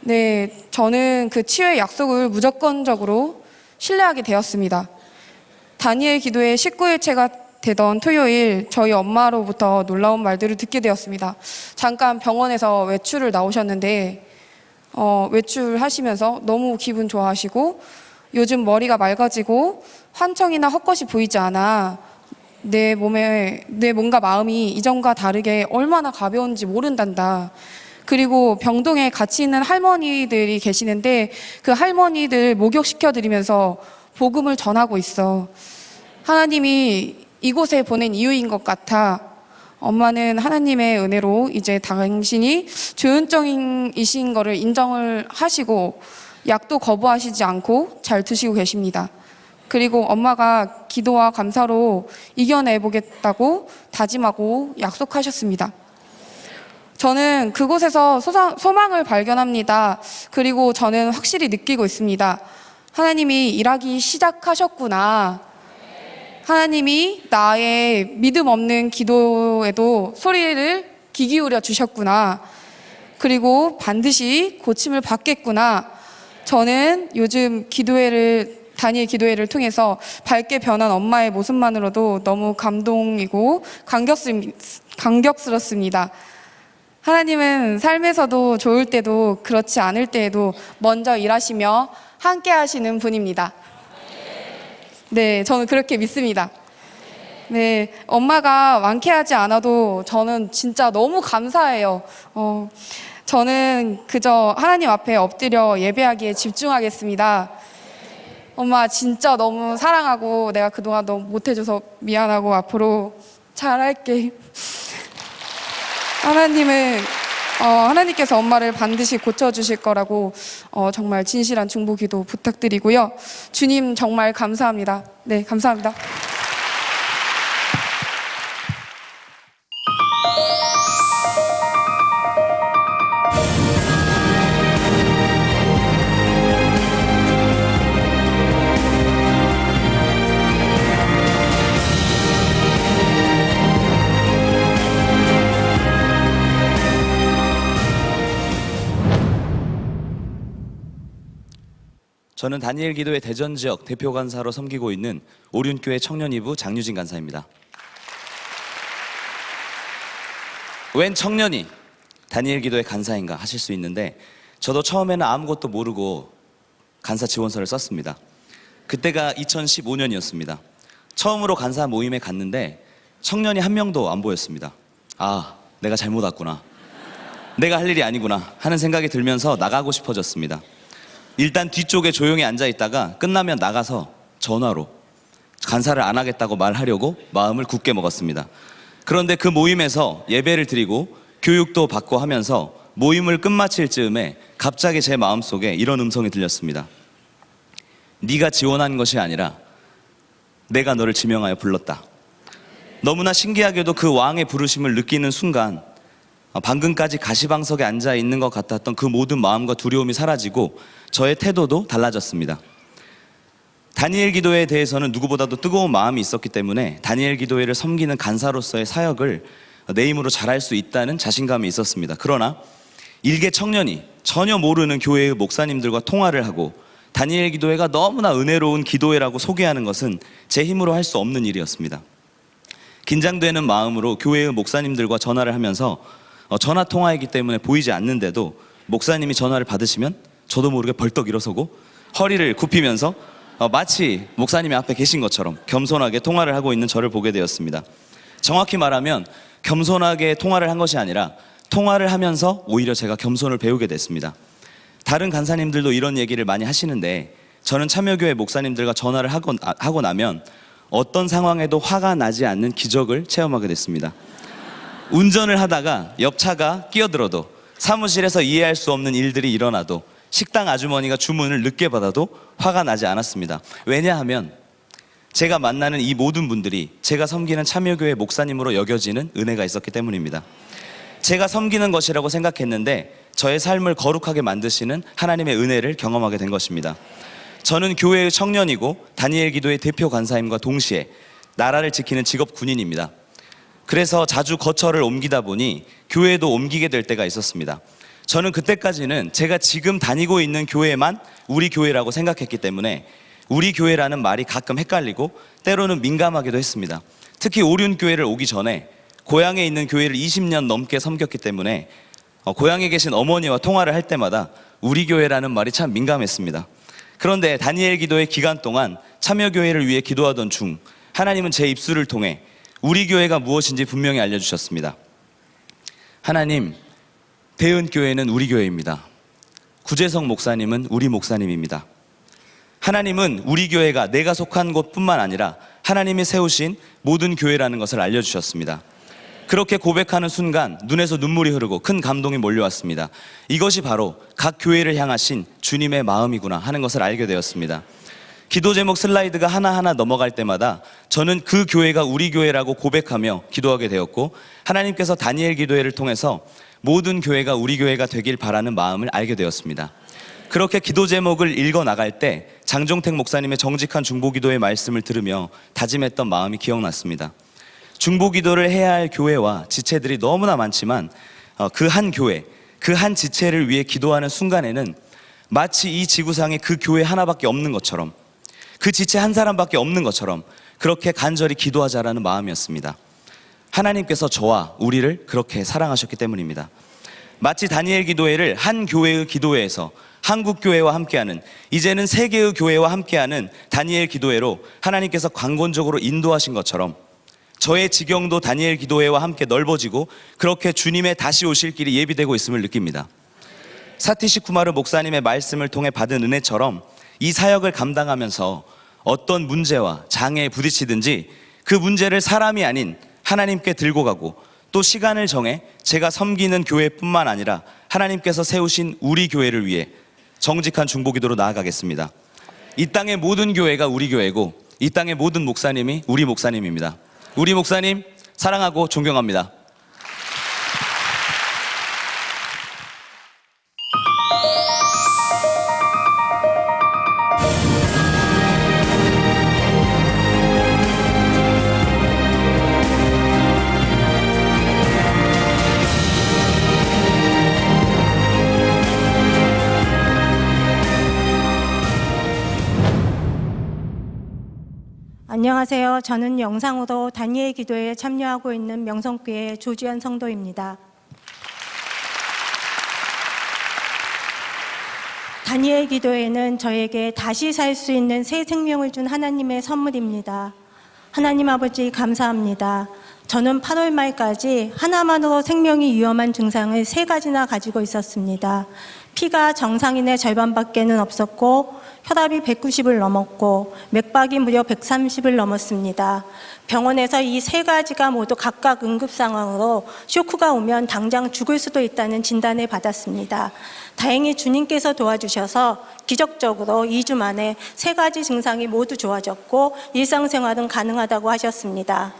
네, 저는 그 치유의 약속을 무조건적으로 신뢰하게 되었습니다. 다니엘 기도의 19일째가 되던 토요일 저희 엄마로부터 놀라운 말들을 듣게 되었습니다. 잠깐 병원에서 외출을 나오셨는데 외출하시면서 너무 기분 좋아하시고 요즘 머리가 맑아지고 환청이나 헛것이 보이지 않아 내 몸과 마음이 이전과 다르게 얼마나 가벼운지 모른단다. 그리고 병동에 같이 있는 할머니들이 계시는데 그 할머니들 목욕시켜드리면서 복음을 전하고 있어. 하나님이 이곳에 보낸 이유인 것 같아. 엄마는 하나님의 은혜로 이제 당신이 조현병이신 거를 인정을 하시고 약도 거부하시지 않고 잘 드시고 계십니다. 그리고 엄마가 기도와 감사로 이겨내보겠다고 다짐하고 약속하셨습니다. 저는 그곳에서 소망을 발견합니다. 그리고 저는 확실히 느끼고 있습니다. 하나님이 일하기 시작하셨구나. 하나님이 나의 믿음 없는 기도에도 소리를 귀 기울여 주셨구나. 그리고 반드시 고침을 받겠구나. 저는 요즘 다니엘 기도회를 통해서 밝게 변한 엄마의 모습만으로도 너무 감동이고 감격스럽습니다. 하나님은 삶에서도 좋을 때도 그렇지 않을 때에도 먼저 일하시며 함께 하시는 분입니다. 네, 저는 그렇게 믿습니다. 네, 엄마가 완쾌하지 않아도 저는 진짜 너무 감사해요. 저는 그저 하나님 앞에 엎드려 예배하기에 집중하겠습니다. 엄마 진짜 너무 사랑하고 내가 그동안 너무 못해줘서 미안하고 앞으로 잘할게. 하나님께서 엄마를 반드시 고쳐주실 거라고 정말 진실한 중보기도 부탁드리고요. 주님 정말 감사합니다. 네, 감사합니다. 저는 다니엘 기도회 대전 지역 대표 간사로 섬기고 있는 오륜교회 청년이부 장유진 간사입니다. 웬 청년이 다니엘 기도회 간사인가 하실 수 있는데, 저도 처음에는 아무것도 모르고 간사 지원서를 썼습니다. 그때가 2015년이었습니다. 처음으로 간사 모임에 갔는데 청년이 한 명도 안 보였습니다. 아, 내가 잘못 왔구나, 내가 할 일이 아니구나 하는 생각이 들면서 나가고 싶어졌습니다. 일단 뒤쪽에 조용히 앉아 있다가 끝나면 나가서 전화로 간사를 안 하겠다고 말하려고 마음을 굳게 먹었습니다. 그런데 그 모임에서 예배를 드리고 교육도 받고 하면서 모임을 끝마칠 즈음에 갑자기 제 마음속에 이런 음성이 들렸습니다. 네가 지원한 것이 아니라 내가 너를 지명하여 불렀다. 너무나 신기하게도 그 왕의 부르심을 느끼는 순간 방금까지 가시방석에 앉아 있는 것 같았던 그 모든 마음과 두려움이 사라지고 저의 태도도 달라졌습니다. 다니엘 기도회에 대해서는 누구보다도 뜨거운 마음이 있었기 때문에 다니엘 기도회를 섬기는 간사로서의 사역을 내 힘으로 잘할 수 있다는 자신감이 있었습니다. 그러나 일개 청년이 전혀 모르는 교회의 목사님들과 통화를 하고 다니엘 기도회가 너무나 은혜로운 기도회라고 소개하는 것은 제 힘으로 할 수 없는 일이었습니다. 긴장되는 마음으로 교회의 목사님들과 전화를 하면서 전화 통화이기 때문에 보이지 않는데도 목사님이 전화를 받으시면 저도 모르게 벌떡 일어서고 허리를 굽히면서 마치 목사님이 앞에 계신 것처럼 겸손하게 통화를 하고 있는 저를 보게 되었습니다. 정확히 말하면 겸손하게 통화를 한 것이 아니라 통화를 하면서 오히려 제가 겸손을 배우게 됐습니다. 다른 간사님들도 이런 얘기를 많이 하시는데, 저는 참여교회 목사님들과 전화를 하고 나면 어떤 상황에도 화가 나지 않는 기적을 체험하게 됐습니다. 운전을 하다가 옆 차가 끼어들어도, 사무실에서 이해할 수 없는 일들이 일어나도, 식당 아주머니가 주문을 늦게 받아도 화가 나지 않았습니다. 왜냐하면 제가 만나는 이 모든 분들이 제가 섬기는 참여교회 목사님으로 여겨지는 은혜가 있었기 때문입니다. 제가 섬기는 것이라고 생각했는데 저의 삶을 거룩하게 만드시는 하나님의 은혜를 경험하게 된 것입니다. 저는 교회의 청년이고 다니엘 기도의 대표 간사임과 동시에 나라를 지키는 직업 군인입니다. 그래서 자주 거처를 옮기다 보니 교회도 옮기게 될 때가 있었습니다. 저는 그때까지는 제가 지금 다니고 있는 교회만 우리 교회라고 생각했기 때문에 우리 교회라는 말이 가끔 헷갈리고 때로는 민감하기도 했습니다. 특히 오륜교회를 오기 전에 고향에 있는 교회를 20년 넘게 섬겼기 때문에 고향에 계신 어머니와 통화를 할 때마다 우리 교회라는 말이 참 민감했습니다. 그런데 다니엘 기도의 기간 동안 참여교회를 위해 기도하던 중 하나님은 제 입술을 통해 우리 교회가 무엇인지 분명히 알려주셨습니다. 하나님, 대은교회는 우리 교회입니다. 구재성 목사님은 우리 목사님입니다. 하나님은 우리 교회가 내가 속한 곳뿐만 아니라 하나님이 세우신 모든 교회라는 것을 알려주셨습니다. 그렇게 고백하는 순간 눈에서 눈물이 흐르고 큰 감동이 몰려왔습니다. 이것이 바로 각 교회를 향하신 주님의 마음이구나 하는 것을 알게 되었습니다. 기도 제목 슬라이드가 하나하나 넘어갈 때마다 저는 그 교회가 우리 교회라고 고백하며 기도하게 되었고, 하나님께서 다니엘 기도회를 통해서 모든 교회가 우리 교회가 되길 바라는 마음을 알게 되었습니다. 그렇게 기도 제목을 읽어 나갈 때 장종택 목사님의 정직한 중보기도의 말씀을 들으며 다짐했던 마음이 기억났습니다. 중보기도를 해야 할 교회와 지체들이 너무나 많지만 그 한 교회, 그 한 지체를 위해 기도하는 순간에는 마치 이 지구상에 그 교회 하나밖에 없는 것처럼, 그 지체 한 사람밖에 없는 것처럼 그렇게 간절히 기도하자라는 마음이었습니다. 하나님께서 저와 우리를 그렇게 사랑하셨기 때문입니다. 마치 다니엘 기도회를 한 교회의 기도회에서 한국 교회와 함께하는, 이제는 세계의 교회와 함께하는 다니엘 기도회로 하나님께서 강권적으로 인도하신 것처럼 저의 지경도 다니엘 기도회와 함께 넓어지고 그렇게 주님의 다시 오실 길이 예비되고 있음을 느낍니다. 사티시 쿠마르 목사님의 말씀을 통해 받은 은혜처럼 이 사역을 감당하면서 어떤 문제와 장애에 부딪히든지 그 문제를 사람이 아닌 하나님께 들고 가고, 또 시간을 정해 제가 섬기는 교회뿐만 아니라 하나님께서 세우신 우리 교회를 위해 정직한 중보기도로 나아가겠습니다. 이 땅의 모든 교회가 우리 교회고 이 땅의 모든 목사님이 우리 목사님입니다. 우리 목사님 사랑하고 존경합니다. 안녕하세요. 저는 영상으로 다니엘 기도회에 참여하고 있는 명성교회 조지현 성도입니다. 다니엘 기도회는 저에게 다시 살 수 있는 새 생명을 준 하나님의 선물입니다. 하나님 아버지 감사합니다. 저는 8월 말까지 하나만으로 생명이 위험한 증상을 3가지나 가지고 있었습니다. 피가 정상인의 절반밖에는 없었고, 혈압이 190을 넘었고, 맥박이 무려 130을 넘었습니다. 병원에서 이 3가지가 모두 각각 응급 상황으로 쇼크가 오면 당장 죽을 수도 있다는 진단을 받았습니다. 다행히 주님께서 도와주셔서 기적적으로 2주 만에 3가지 증상이 모두 좋아졌고 일상생활은 가능하다고 하셨습니다.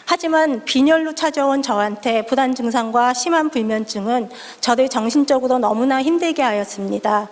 하지만 빈혈로 찾아온 저한테 불안 증상과 심한 불면증은 저를 정신적으로 너무나 힘들게 하였습니다.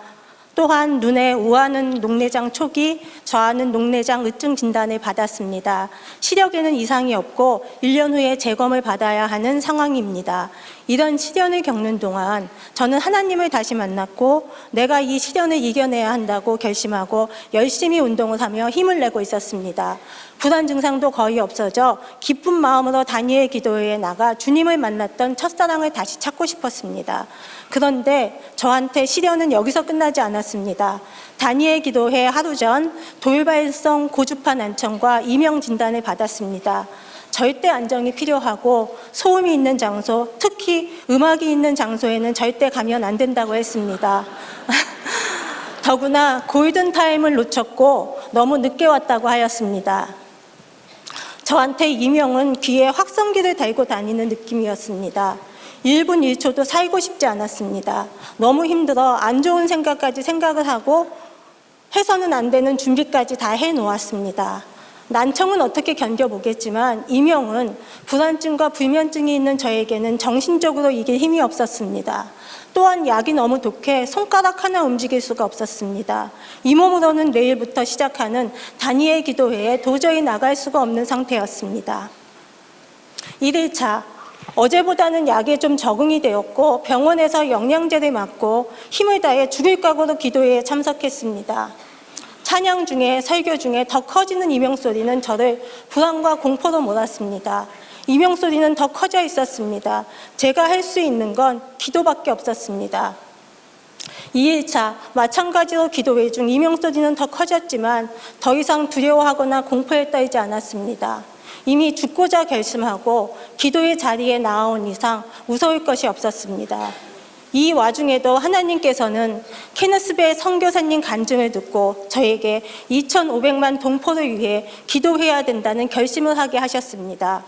또한 눈에 우하는 녹내장 초기, 저하는 녹내장 으증 진단을 받았습니다. 시력에는 이상이 없고 1년 후에 재검을 받아야 하는 상황입니다. 이런 시련을 겪는 동안 저는 하나님을 다시 만났고 내가 이 시련을 이겨내야 한다고 결심하고 열심히 운동을 하며 힘을 내고 있었습니다. 불안 증상도 거의 없어져 기쁜 마음으로 다니엘 기도회에 나가 주님을 만났던 첫사랑을 다시 찾고 싶었습니다. 그런데 저한테 시련은 여기서 끝나지 않았습니다. 다니엘 기도회 하루 전 돌발성 고주파 난청과 이명 진단을 받았습니다. 절대 안정이 필요하고 소음이 있는 장소, 특히 음악이 있는 장소에는 절대 가면 안 된다고 했습니다. 더구나 골든타임을 놓쳤고 너무 늦게 왔다고 하였습니다. 저한테 이명은 귀에 확성기를 달고 다니는 느낌이었습니다. 1분 1초도 살고 싶지 않았습니다. 너무 힘들어 안 좋은 생각까지 생각을 하고 해서는 안 되는 준비까지 다 해놓았습니다. 난청은 어떻게 견뎌보겠지만 이명은 불안증과 불면증이 있는 저에게는 정신적으로 이길 힘이 없었습니다. 또한 약이 너무 독해 손가락 하나 움직일 수가 없었습니다. 이 몸으로는 내일부터 시작하는 다니엘 기도회에 도저히 나갈 수가 없는 상태였습니다. 1일차 어제보다는 약에 좀 적응이 되었고 병원에서 영양제를 맞고 힘을 다해 죽을 각오로 기도회에 참석했습니다. 찬양 중에 설교 중에 더 커지는 이명소리는 저를 불안과 공포로 몰았습니다. 이명소리는 더 커져 있었습니다. 제가 할 수 있는 건 기도밖에 없었습니다. 2일차 마찬가지로 기도회 중 이명소리는 더 커졌지만 더 이상 두려워하거나 공포에 떨지 않았습니다. 이미 죽고자 결심하고 기도의 자리에 나아온 이상 무서울 것이 없었습니다. 이 와중에도 하나님께서는 케너스베 선교사님 간증을 듣고 저에게 2,500만 동포를 위해 기도해야 된다는 결심을 하게 하셨습니다.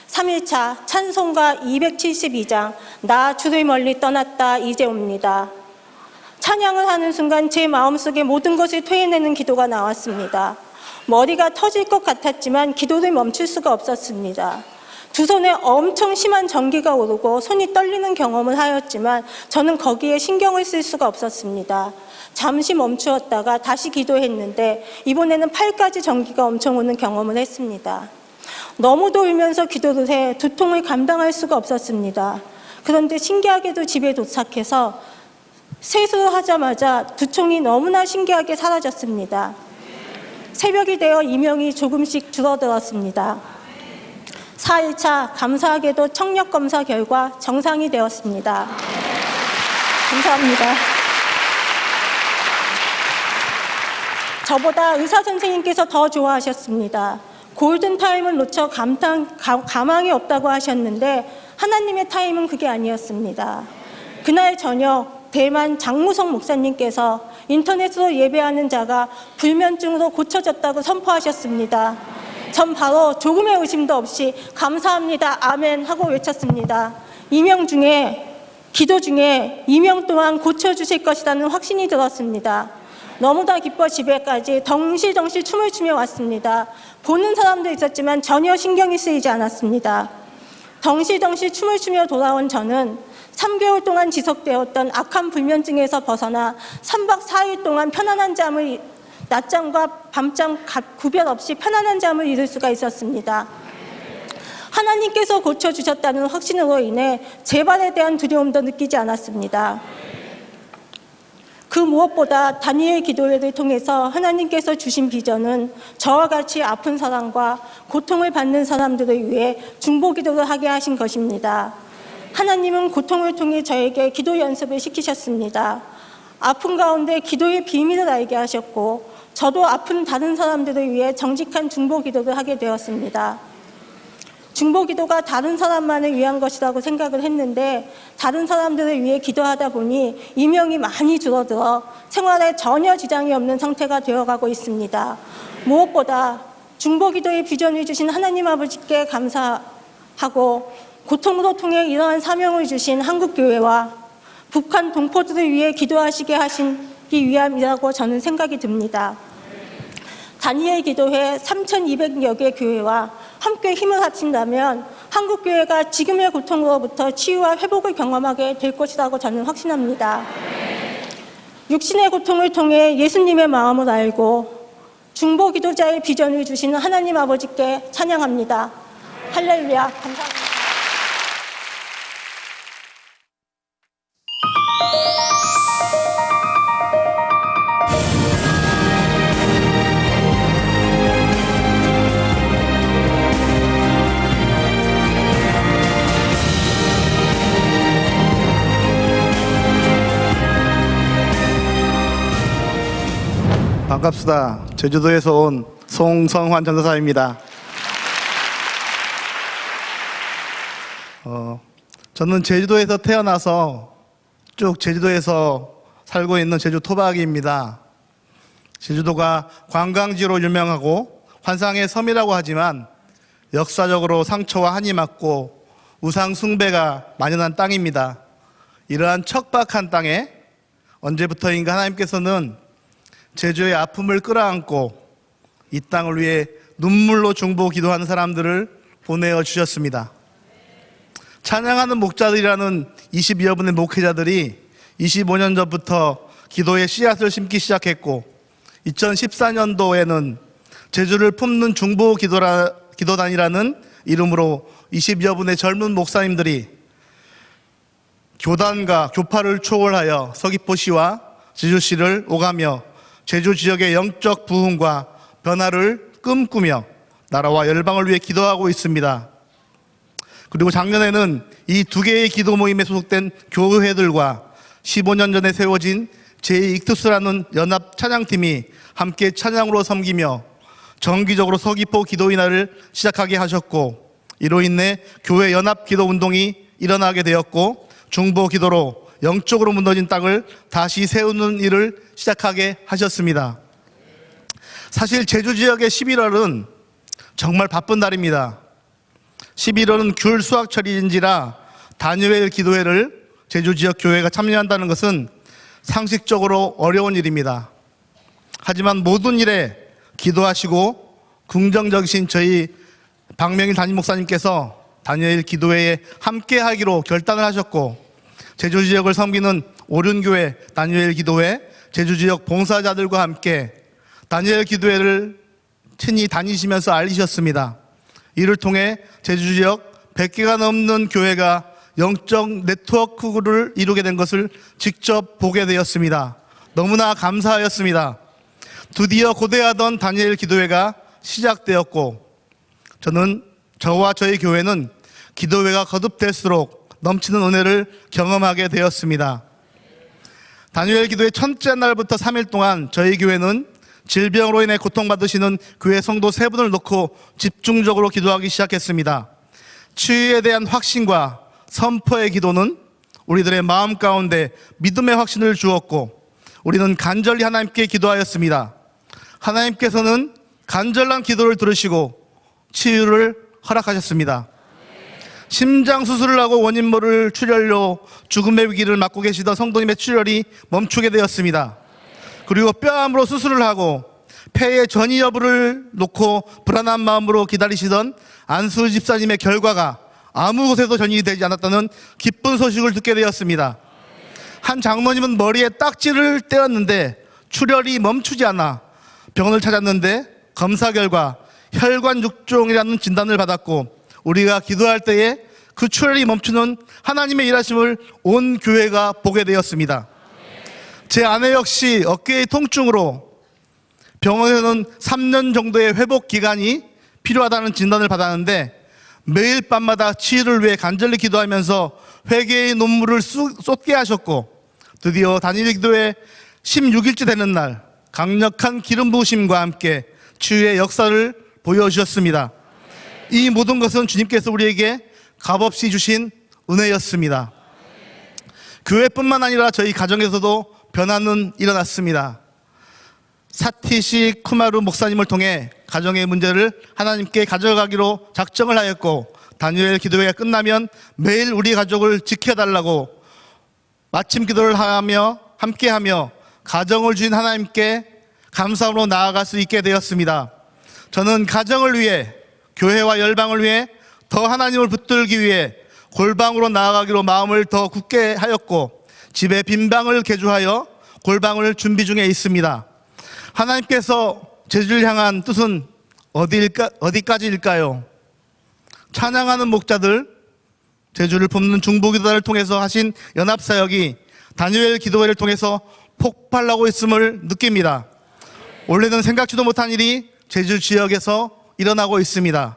3일차 찬송가 272장 나 주를 멀리 떠났다 이제 옵니다. 찬양을 하는 순간 제 마음속에 모든 것을 토해내는 기도가 나왔습니다. 머리가 터질 것 같았지만 기도를 멈출 수가 없었습니다. 두 손에 엄청 심한 전기가 오르고 손이 떨리는 경험을 하였지만 저는 거기에 신경을 쓸 수가 없었습니다. 잠시 멈추었다가 다시 기도했는데 이번에는 팔까지 전기가 엄청 오는 경험을 했습니다. 너무도 울면서 기도를 해 두통을 감당할 수가 없었습니다. 그런데 신기하게도 집에 도착해서 세수를 하자마자 두통이 너무나 신기하게 사라졌습니다. 새벽이 되어 이명이 조금씩 줄어들었습니다. 4일차 감사하게도 청력 검사 결과 정상이 되었습니다. 감사합니다. 저보다 의사 선생님께서 더 좋아하셨습니다. 골든타임을 놓쳐 가망이 없다고 하셨는데 하나님의 타임은 그게 아니었습니다. 그날 저녁 대만 장무성 목사님께서 인터넷으로 예배하는 자가 불면증으로 고쳐졌다고 선포하셨습니다. 전 바로 조금의 의심도 없이 감사합니다, 아멘 하고 외쳤습니다. 기도 중에 이명 또한 고쳐주실 것이라는 확신이 들었습니다. 너무나 기뻐 집에까지 덩실덩실 춤을 추며 왔습니다. 보는 사람도 있었지만 전혀 신경이 쓰이지 않았습니다. 덩실덩실 춤을 추며 돌아온 저는 3개월 동안 지속되었던 악한 불면증에서 벗어나 3박 4일 동안 편안한 잠을 낮잠과 밤잠 구별 없이 편안한 잠을 이룰 수가 있었습니다. 하나님께서 고쳐주셨다는 확신으로 인해 재발에 대한 두려움도 느끼지 않았습니다. 그 무엇보다 다니엘 기도회를 통해서 하나님께서 주신 비전은 저와 같이 아픈 사람과 고통을 받는 사람들을 위해 중보기도를 하게 하신 것입니다. 하나님은 고통을 통해 저에게 기도 연습을 시키셨습니다. 아픈 가운데 기도의 비밀을 알게 하셨고 저도 아픈 다른 사람들을 위해 정직한 중보기도를 하게 되었습니다. 중보기도가 다른 사람만을 위한 것이라고 생각을 했는데 다른 사람들을 위해 기도하다 보니 이명이 많이 줄어들어 생활에 전혀 지장이 없는 상태가 되어가고 있습니다. 무엇보다 중보기도의 비전을 주신 하나님 아버지께 감사하고 고통으로 통해 이러한 사명을 주신 한국교회와 북한 동포들을 위해 기도하시게 하시기 위함이라고 저는 생각이 듭니다. 다니엘 기도회 3,200여 개 교회와 함께 힘을 합친다면 한국교회가 지금의 고통으로부터 치유와 회복을 경험하게 될 것이라고 저는 확신합니다. 육신의 고통을 통해 예수님의 마음을 알고 중보기도자의 비전을 주시는 하나님 아버지께 찬양합니다. 할렐루야. 감사합니다. 반갑습니다. 제주도에서 온 송성환 전도사입니다. 저는 제주도에서 태어나서 쭉 제주도에서 살고 있는 제주 토박이입니다. 제주도가 관광지로 유명하고 환상의 섬이라고 하지만 역사적으로 상처와 한이 맞고 우상 숭배가 만연한 땅입니다. 이러한 척박한 땅에 언제부터인가 하나님께서는 제주의 아픔을 끌어안고 이 땅을 위해 눈물로 중보 기도하는 사람들을 보내어 주셨습니다. 찬양하는 목자들이라는 22여 분의 목회자들이 25년 전부터 기도의 씨앗을 심기 시작했고 2014년도에는 제주를 품는 중보 기도단이라는 이름으로 20여 분의 젊은 목사님들이 교단과 교파를 초월하여 서귀포시와 제주시를 오가며 제주 지역의 영적 부흥과 변화를 꿈꾸며 나라와 열방을 위해 기도하고 있습니다. 그리고 작년에는 이 두 개의 기도 모임에 소속된 교회들과 15년 전에 세워진 제2익투스라는 연합 찬양팀이 함께 찬양으로 섬기며 정기적으로 서귀포 기도이날을 시작하게 하셨고 이로 인해 교회 연합 기도 운동이 일어나게 되었고 중보 기도로 영적으로 무너진 땅을 다시 세우는 일을 시작하게 하셨습니다. 사실 제주 지역의 11월은 정말 바쁜 달입니다. 11월은 귤 수확철인지라 다니엘 기도회를 제주 지역 교회가 참여한다는 것은 상식적으로 어려운 일입니다. 하지만 모든 일에 기도하시고 긍정적이신 저희 박명일 담임 목사님께서 다니엘 기도회에 함께하기로 결단을 하셨고, 제주 지역을 섬기는 오륜교회 다니엘 기도회, 제주 지역 봉사자들과 함께 다니엘 기도회를 친히 다니시면서 알리셨습니다. 이를 통해 제주 지역 100개가 넘는 교회가 영적 네트워크를 이루게 된 것을 직접 보게 되었습니다. 너무나 감사하였습니다. 드디어 고대하던 다니엘 기도회가 시작되었고, 저와 저희 교회는 기도회가 거듭될수록 넘치는 은혜를 경험하게 되었습니다. 다니엘 기도회 첫째 날부터 3일 동안 저희 교회는 질병으로 인해 고통받으시는 교회 성도 3분을 놓고 집중적으로 기도하기 시작했습니다. 치유에 대한 확신과 선포의 기도는 우리들의 마음 가운데 믿음의 확신을 주었고, 우리는 간절히 하나님께 기도하였습니다. 하나님께서는 간절한 기도를 들으시고 치유를 허락하셨습니다. 심장 수술을 하고 원인 모를 출혈로 죽음의 위기를 맞고 계시던 성도님의 출혈이 멈추게 되었습니다. 그리고 뼈암으로 수술을 하고 폐의 전이 여부를 놓고 불안한 마음으로 기다리시던 안수 집사님의 결과가 아무 곳에도 전이 되지 않았다는 기쁜 소식을 듣게 되었습니다. 한 장로님은 머리에 딱지를 떼었는데 출혈이 멈추지 않아 병원을 찾았는데 검사 결과 혈관 육종이라는 진단을 받았고, 우리가 기도할 때에 그 출혈이 멈추는 하나님의 일하심을 온 교회가 보게 되었습니다. 제 아내 역시 어깨의 통증으로 병원에서는 3년 정도의 회복 기간이 필요하다는 진단을 받았는데, 매일 밤마다 치유를 위해 간절히 기도하면서 회개의 눈물을 쏟게 하셨고, 드디어 다니엘 기도회 16일째 되는 날 강력한 기름 부으심과 함께 치유의 역사를 보여주셨습니다. 이 모든 것은 주님께서 우리에게 값없이 주신 은혜였습니다. 교회뿐만 아니라 저희 가정에서도 변화는 일어났습니다. 사티시 쿠마루 목사님을 통해 가정의 문제를 하나님께 가져가기로 작정을 하였고, 다니엘 기도회가 끝나면 매일 우리 가족을 지켜달라고 마침 기도를 하며 함께하며 가정을 주신 하나님께 감사함으로 나아갈 수 있게 되었습니다. 저는 가정을 위해, 교회와 열방을 위해 더 하나님을 붙들기 위해 골방으로 나아가기로 마음을 더 굳게 하였고, 집에 빈 방을 개조하여 골방을 준비 중에 있습니다. 하나님께서 제주를 향한 뜻은 어디까지일까요? 찬양하는 목자들, 제주를 품는 중보기도를 통해서 하신 연합사역이 다니엘 기도회를 통해서 폭발하고 있음을 느낍니다. 원래는 생각지도 못한 일이 제주 지역에서 일어나고 있습니다.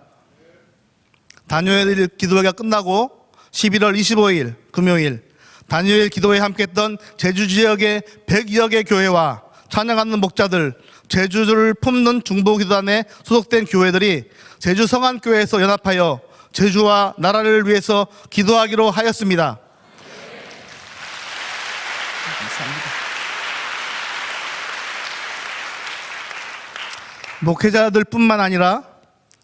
다니엘 기도회가 끝나고 11월 25일 금요일 다니엘 기도회에 함께했던 제주 지역의 100여 개 교회와 찬양하는 목자들, 제주를 품는 중보기도단에 소속된 교회들이 제주 성안교회에서 연합하여 제주와 나라를 위해서 기도하기로 하였습니다. 감사합니다. 목회자들뿐만 아니라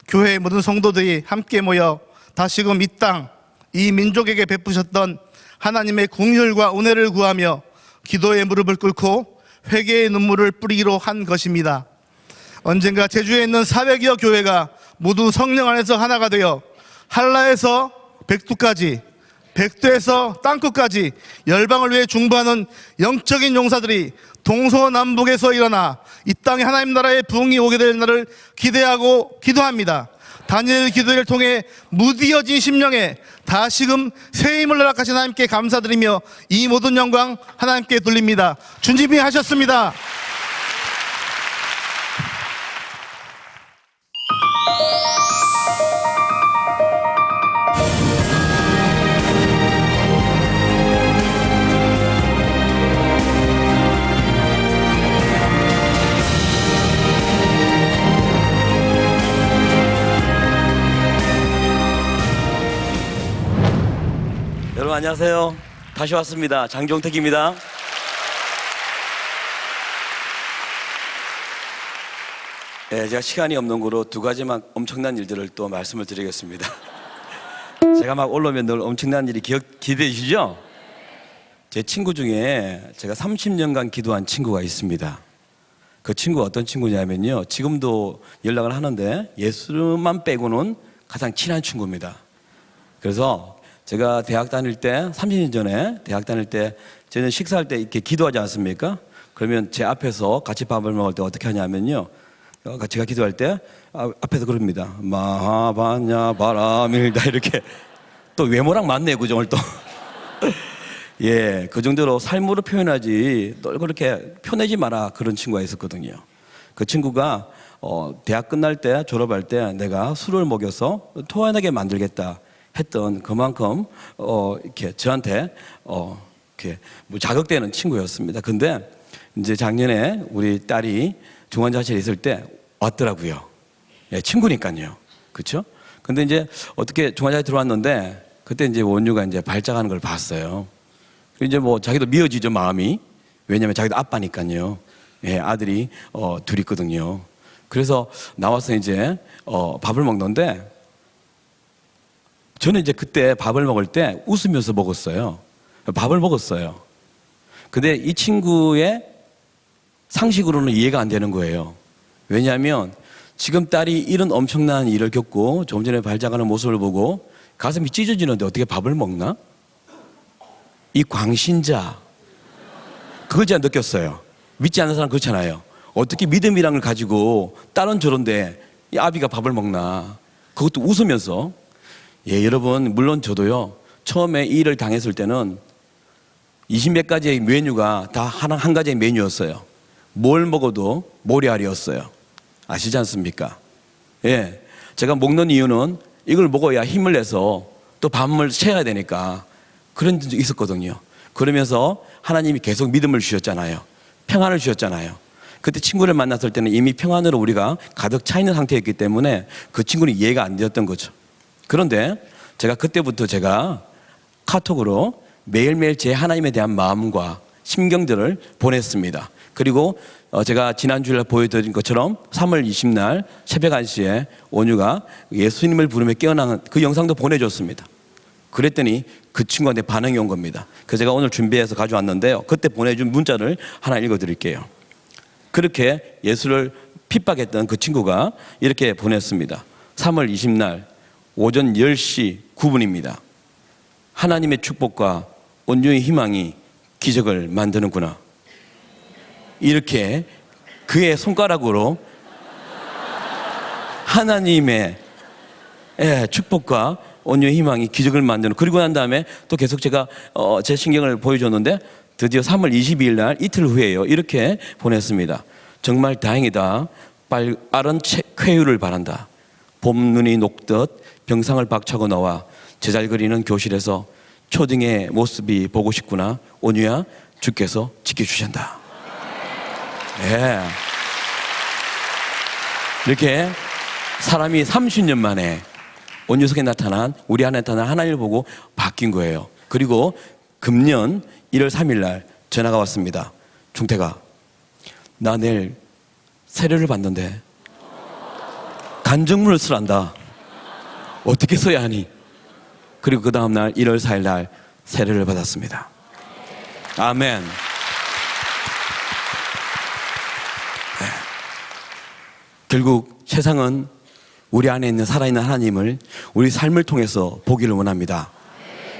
교회의 모든 성도들이 함께 모여 다시금 이 땅, 이 민족에게 베푸셨던 하나님의 긍휼과 은혜를 구하며 기도의 무릎을 꿇고 회개의 눈물을 뿌리기로 한 것입니다. 언젠가 제주에 있는 400여 교회가 모두 성령 안에서 하나가 되어 한라에서 백두까지, 백두에서 땅끝까지 열방을 위해 중보하는 영적인 용사들이 동서남북에서 일어나 이 땅에 하나님 나라의 부흥이 오게 될 날을 기대하고 기도합니다. 다니엘 기도회를 통해 무디어진 심령에 다시금 새 힘을 허락하신 하나님께 감사드리며 이 모든 영광 하나님께 돌립니다. 주님이 하셨습니다. 여러분 안녕하세요. 다시 왔습니다. 장종택입니다. 제가 시간이 없는 거로 두 가지만 엄청난 일들을 또 말씀을 드리겠습니다. 제가 막 올라오면 늘 엄청난 일이 기대되시죠? 제 친구 중에 제가 30년간 기도한 친구가 있습니다. 그 친구가 어떤 친구냐면요, 지금도 연락을 하는데 예수만 빼고는 가장 친한 친구입니다. 그래서 제가 대학 다닐 때, 30년 전에 대학 다닐 때 저는 식사할 때 이렇게 기도하지 않습니까? 그러면 제 앞에서 같이 밥을 먹을 때 어떻게 하냐면요, 제가 기도할 때 앞에서 그럽니다. 마하바냐 바라밀다, 이렇게. 또 외모랑 맞네요, 그 정을 또. 예, 그 정도로 삶으로 표현하지 널 그렇게 표내지 마라, 그런 친구가 있었거든요. 그 친구가 대학 끝날 때, 졸업할 때 내가 술을 먹여서 토하게 만들겠다 했던 그만큼 이렇게 저한테 이렇게 뭐 자극되는 친구였습니다. 근데 이제 작년에 우리 딸이 중환자실에 있을 때 왔더라고요. 예, 친구니까요. 그렇죠? 근데 이제 어떻게 중환자실에 들어왔는데 그때 이제 원유가 이제 발작하는 걸 봤어요. 이제 뭐 자기도 미어지죠, 마음이. 왜냐면 자기도 아빠니까요. 예, 아들이 둘 있거든요. 그래서 나와서 이제 밥을 먹는데 저는 이제 그때 밥을 먹을 때 웃으면서 먹었어요. 밥을 먹었어요. 근데 이 친구의 상식으로는 이해가 안 되는 거예요. 왜냐하면 지금 딸이 이런 엄청난 일을 겪고 좀 전에 발작하는 모습을 보고 가슴이 찢어지는데 어떻게 밥을 먹나? 이 광신자, 그걸 제가 느꼈어요. 믿지 않는 사람 그렇잖아요. 어떻게 믿음이란 걸 가지고 딸은 저런데 이 아비가 밥을 먹나? 그것도 웃으면서. 예, 여러분, 물론 저도요, 처음에 이 일을 당했을 때는 20몇 가지의 메뉴가 다 한 가지의 메뉴였어요. 뭘 먹어도 모래알이었어요. 아시지 않습니까? 예, 제가 먹는 이유는 이걸 먹어야 힘을 내서 또 밤을 새야 되니까 그런 적이 있었거든요. 그러면서 하나님이 계속 믿음을 주셨잖아요. 평안을 주셨잖아요. 그때 친구를 만났을 때는 이미 평안으로 우리가 가득 차 있는 상태였기 때문에 그 친구는 이해가 안 되었던 거죠. 그런데 제가 그때부터 제가 카톡으로 매일매일 제 하나님에 대한 마음과 심경들을 보냈습니다. 그리고 제가 지난주에 보여드린 것처럼 3월 20날 새벽 1시에 온유가 예수님을 부르며 깨어나는 그 영상도 보내줬습니다. 그랬더니 그 친구한테 반응이 온 겁니다. 그래서 제가 오늘 준비해서 가져왔는데요, 그때 보내준 문자를 하나 읽어드릴게요. 그렇게 예수를 핍박했던 그 친구가 이렇게 보냈습니다. 3월 20날 오전 10시 9분입니다. 하나님의 축복과 온유의 희망이 기적을 만드는구나. 이렇게 그의 손가락으로 하나님의 축복과 온유의 희망이 기적을 만드는. 그리고 난 다음에 또 계속 제가 제 신경을 보여줬는데 드디어 3월 22일 날 이틀 후에요, 이렇게 보냈습니다. 정말 다행이다. 빠른 쾌유를 바란다. 봄 눈이 녹듯 병상을 박차고 나와 제잘 그리는 교실에서 초딩의 모습이 보고 싶구나. 온유야, 주께서 지켜주신다. 예. 이렇게 사람이 30년 만에 온유 속에 나타난, 우리 안에 나타난 하나님을 보고 바뀐 거예요. 그리고 금년 1월 3일 날 전화가 왔습니다. 중태가, 나 내일 세례를 받는데 간증문을 쓰란다. 어떻게 써야 하니? 그리고 그 다음 날 1월 4일 날 세례를 받았습니다. 아멘. 네. 결국 세상은 우리 안에 있는 살아있는 하나님을 우리 삶을 통해서 보기를 원합니다.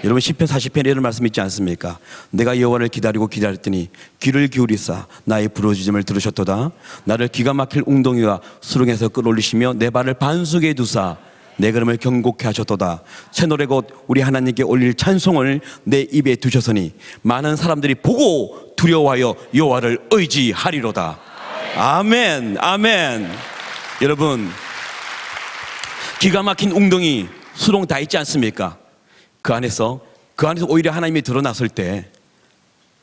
여러분, 시편 40편에 이런 말씀 있지 않습니까? 내가 여호와를 기다리고 기다렸더니 귀를 기울이사 나의 부르짖음을 들으셨도다. 나를 기가 막힐 웅덩이와 수렁에서 끌어올리시며 내 발을 반석에 두사 내 걸음을 경고케 하셨도다. 새 노래 곧 우리 하나님께 올릴 찬송을 내 입에 두셨으니 많은 사람들이 보고 두려워하여 여호와를 의지하리로다. 아멘, 아멘. 여러분, 기가 막힌 웅덩이, 수렁 다 있지 않습니까? 그 안에서 오히려 하나님이 드러났을 때,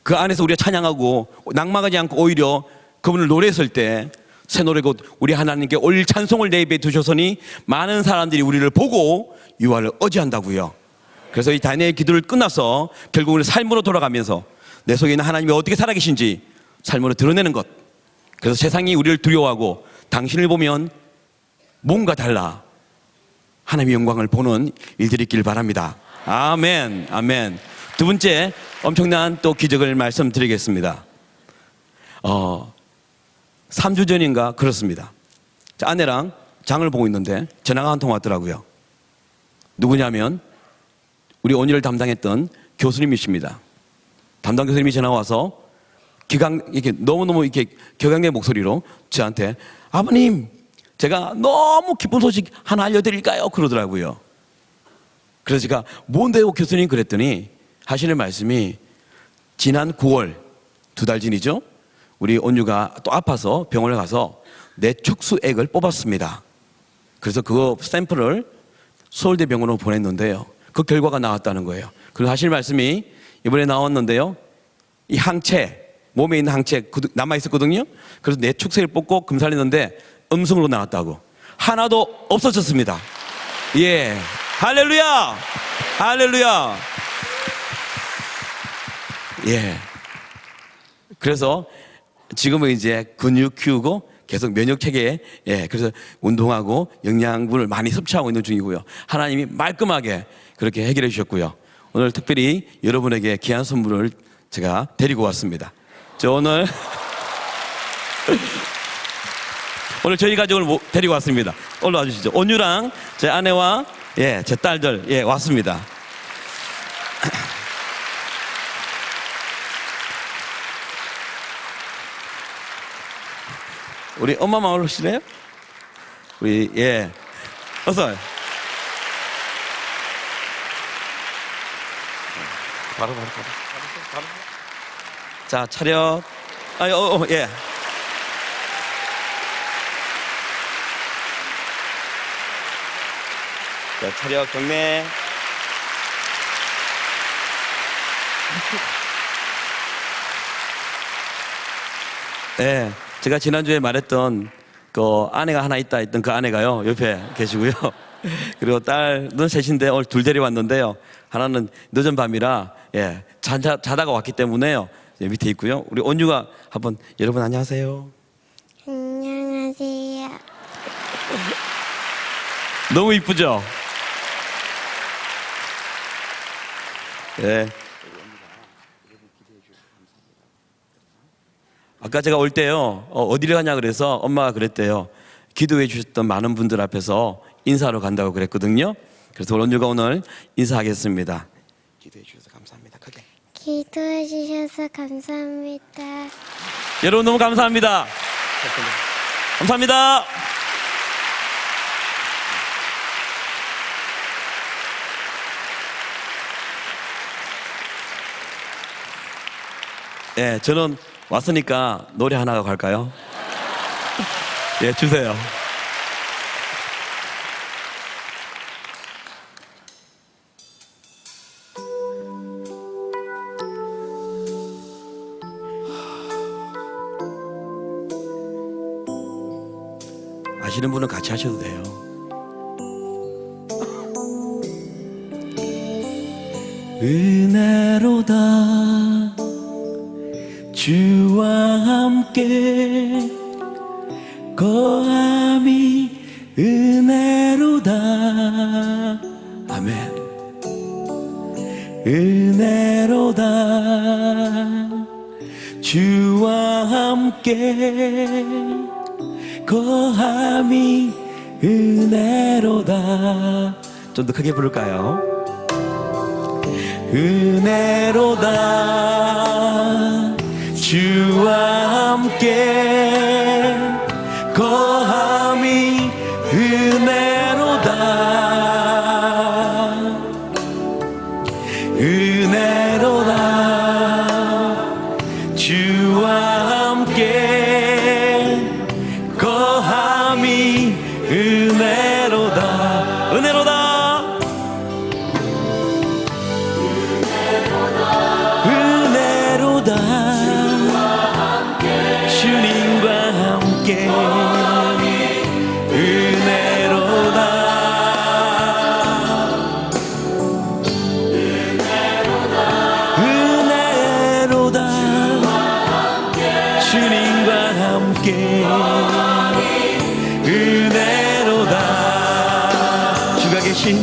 그 안에서 우리가 찬양하고 낙망하지 않고 오히려 그분을 노래했을 때, 새 노래 곧 우리 하나님께 올릴 찬송을 내 입에 두셨으니 많은 사람들이 우리를 보고 유아를 의지한다고요. 그래서 이 다니엘 기도를 끝나서 결국 우리 삶으로 돌아가면서 내 속에 있는 하나님이 어떻게 살아계신지 삶으로 드러내는 것. 그래서 세상이 우리를 두려워하고 당신을 보면 뭔가 달라. 하나님의 영광을 보는 일들이 있길 바랍니다. 아멘, 아멘. 두 번째 엄청난 또 기적을 말씀드리겠습니다. 3주 전인가 그렇습니다. 아내랑 장을 보고 있는데 전화가 한 통 왔더라고요. 누구냐면 우리 온유를 담당했던 교수님이십니다. 담당 교수님이 전화 와서 이렇게 너무너무 이렇게 격앙의 목소리로 저한테 아버님, 제가 너무 기쁜 소식 하나 알려드릴까요? 그러더라고요. 그래서 제가 뭔데요, 교수님? 그랬더니 하시는 말씀이 지난 9월 2달 전이죠. 우리 온유가 또 아파서 병원에 가서 뇌척수액을 뽑았습니다. 그래서 그거 샘플을 서울대병원으로 보냈는데요. 그 결과가 나왔다는 거예요. 그래서 하시는 말씀이 이번에 나왔는데요. 이 항체, 몸에 있는 항체 남아있었거든요. 그래서 뇌축색을 뽑고 검사를 했는데 음성으로 나왔다고. 하나도 없어졌습니다. 예. 할렐루야! 할렐루야! 예. 그래서 지금은 이제 근육 키우고 계속 면역 체계에, 예, 그래서 운동하고 영양분을 많이 섭취하고 있는 중이고요. 하나님이 말끔하게 그렇게 해결해 주셨고요. 오늘 특별히 여러분에게 귀한 선물을 제가 데리고 왔습니다. 저 오늘 저희 가족을 데리고 왔습니다. 올라와 주시죠. 온유랑 제 아내와 예, 제 딸들 예, 왔습니다. 우리 엄마 마을 오실래요? 우리 예, 어서. 바로. 자, 차렷. 예. 자, 차렷 경례. 네, 제가 지난주에 말했던 그 아내가 하나 있다 했던 그 아내가요, 옆에 계시고요. 그리고 딸은 셋인데 오늘 둘 데려왔는데요. 하나는 늦은 밤이라 예, 자다가 왔기 때문에요. 밑에 있고요. 우리 온유가 한번 여러분 안녕하세요. 안녕하세요. 너무 이쁘죠? 예. 아까 제가 올 때요, 어디를 가냐 그래서 엄마가 그랬대요. 기도해 주셨던 많은 분들 앞에서 인사하러 간다고 그랬거든요. 그래서 온유가 오늘 인사하겠습니다. 기도해 주셔서 감사합니다. 크게. 기도해 주셔서 감사합니다. 여러분 너무 감사합니다. 감사합니다. 예, 저는 왔으니까 노래 하나 갈까요? 예, 주세요. 아시는 분은 같이 하셔도 돼요. 은혜로다 주와 함께 거함이 은혜로다. 아멘. 은혜로다 주와 함께 거함이 은혜로다. 좀 더 크게 부를까요? 은혜로다 주와 함께 거함이 은혜로다. 은혜로다 주와 함께 거함이 은혜로다. 은혜로다. 은혜로다 주님과 함께 은혜로다. 은혜로다 주님과 함께 은혜로다. 주가 계신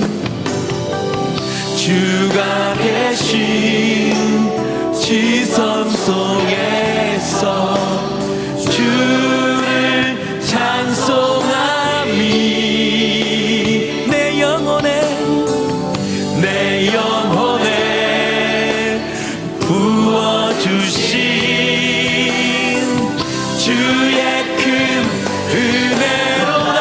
주가 계신 지성 속에서 주를 찬송하미 내 영혼에 부어주신 주의 큰 은혜로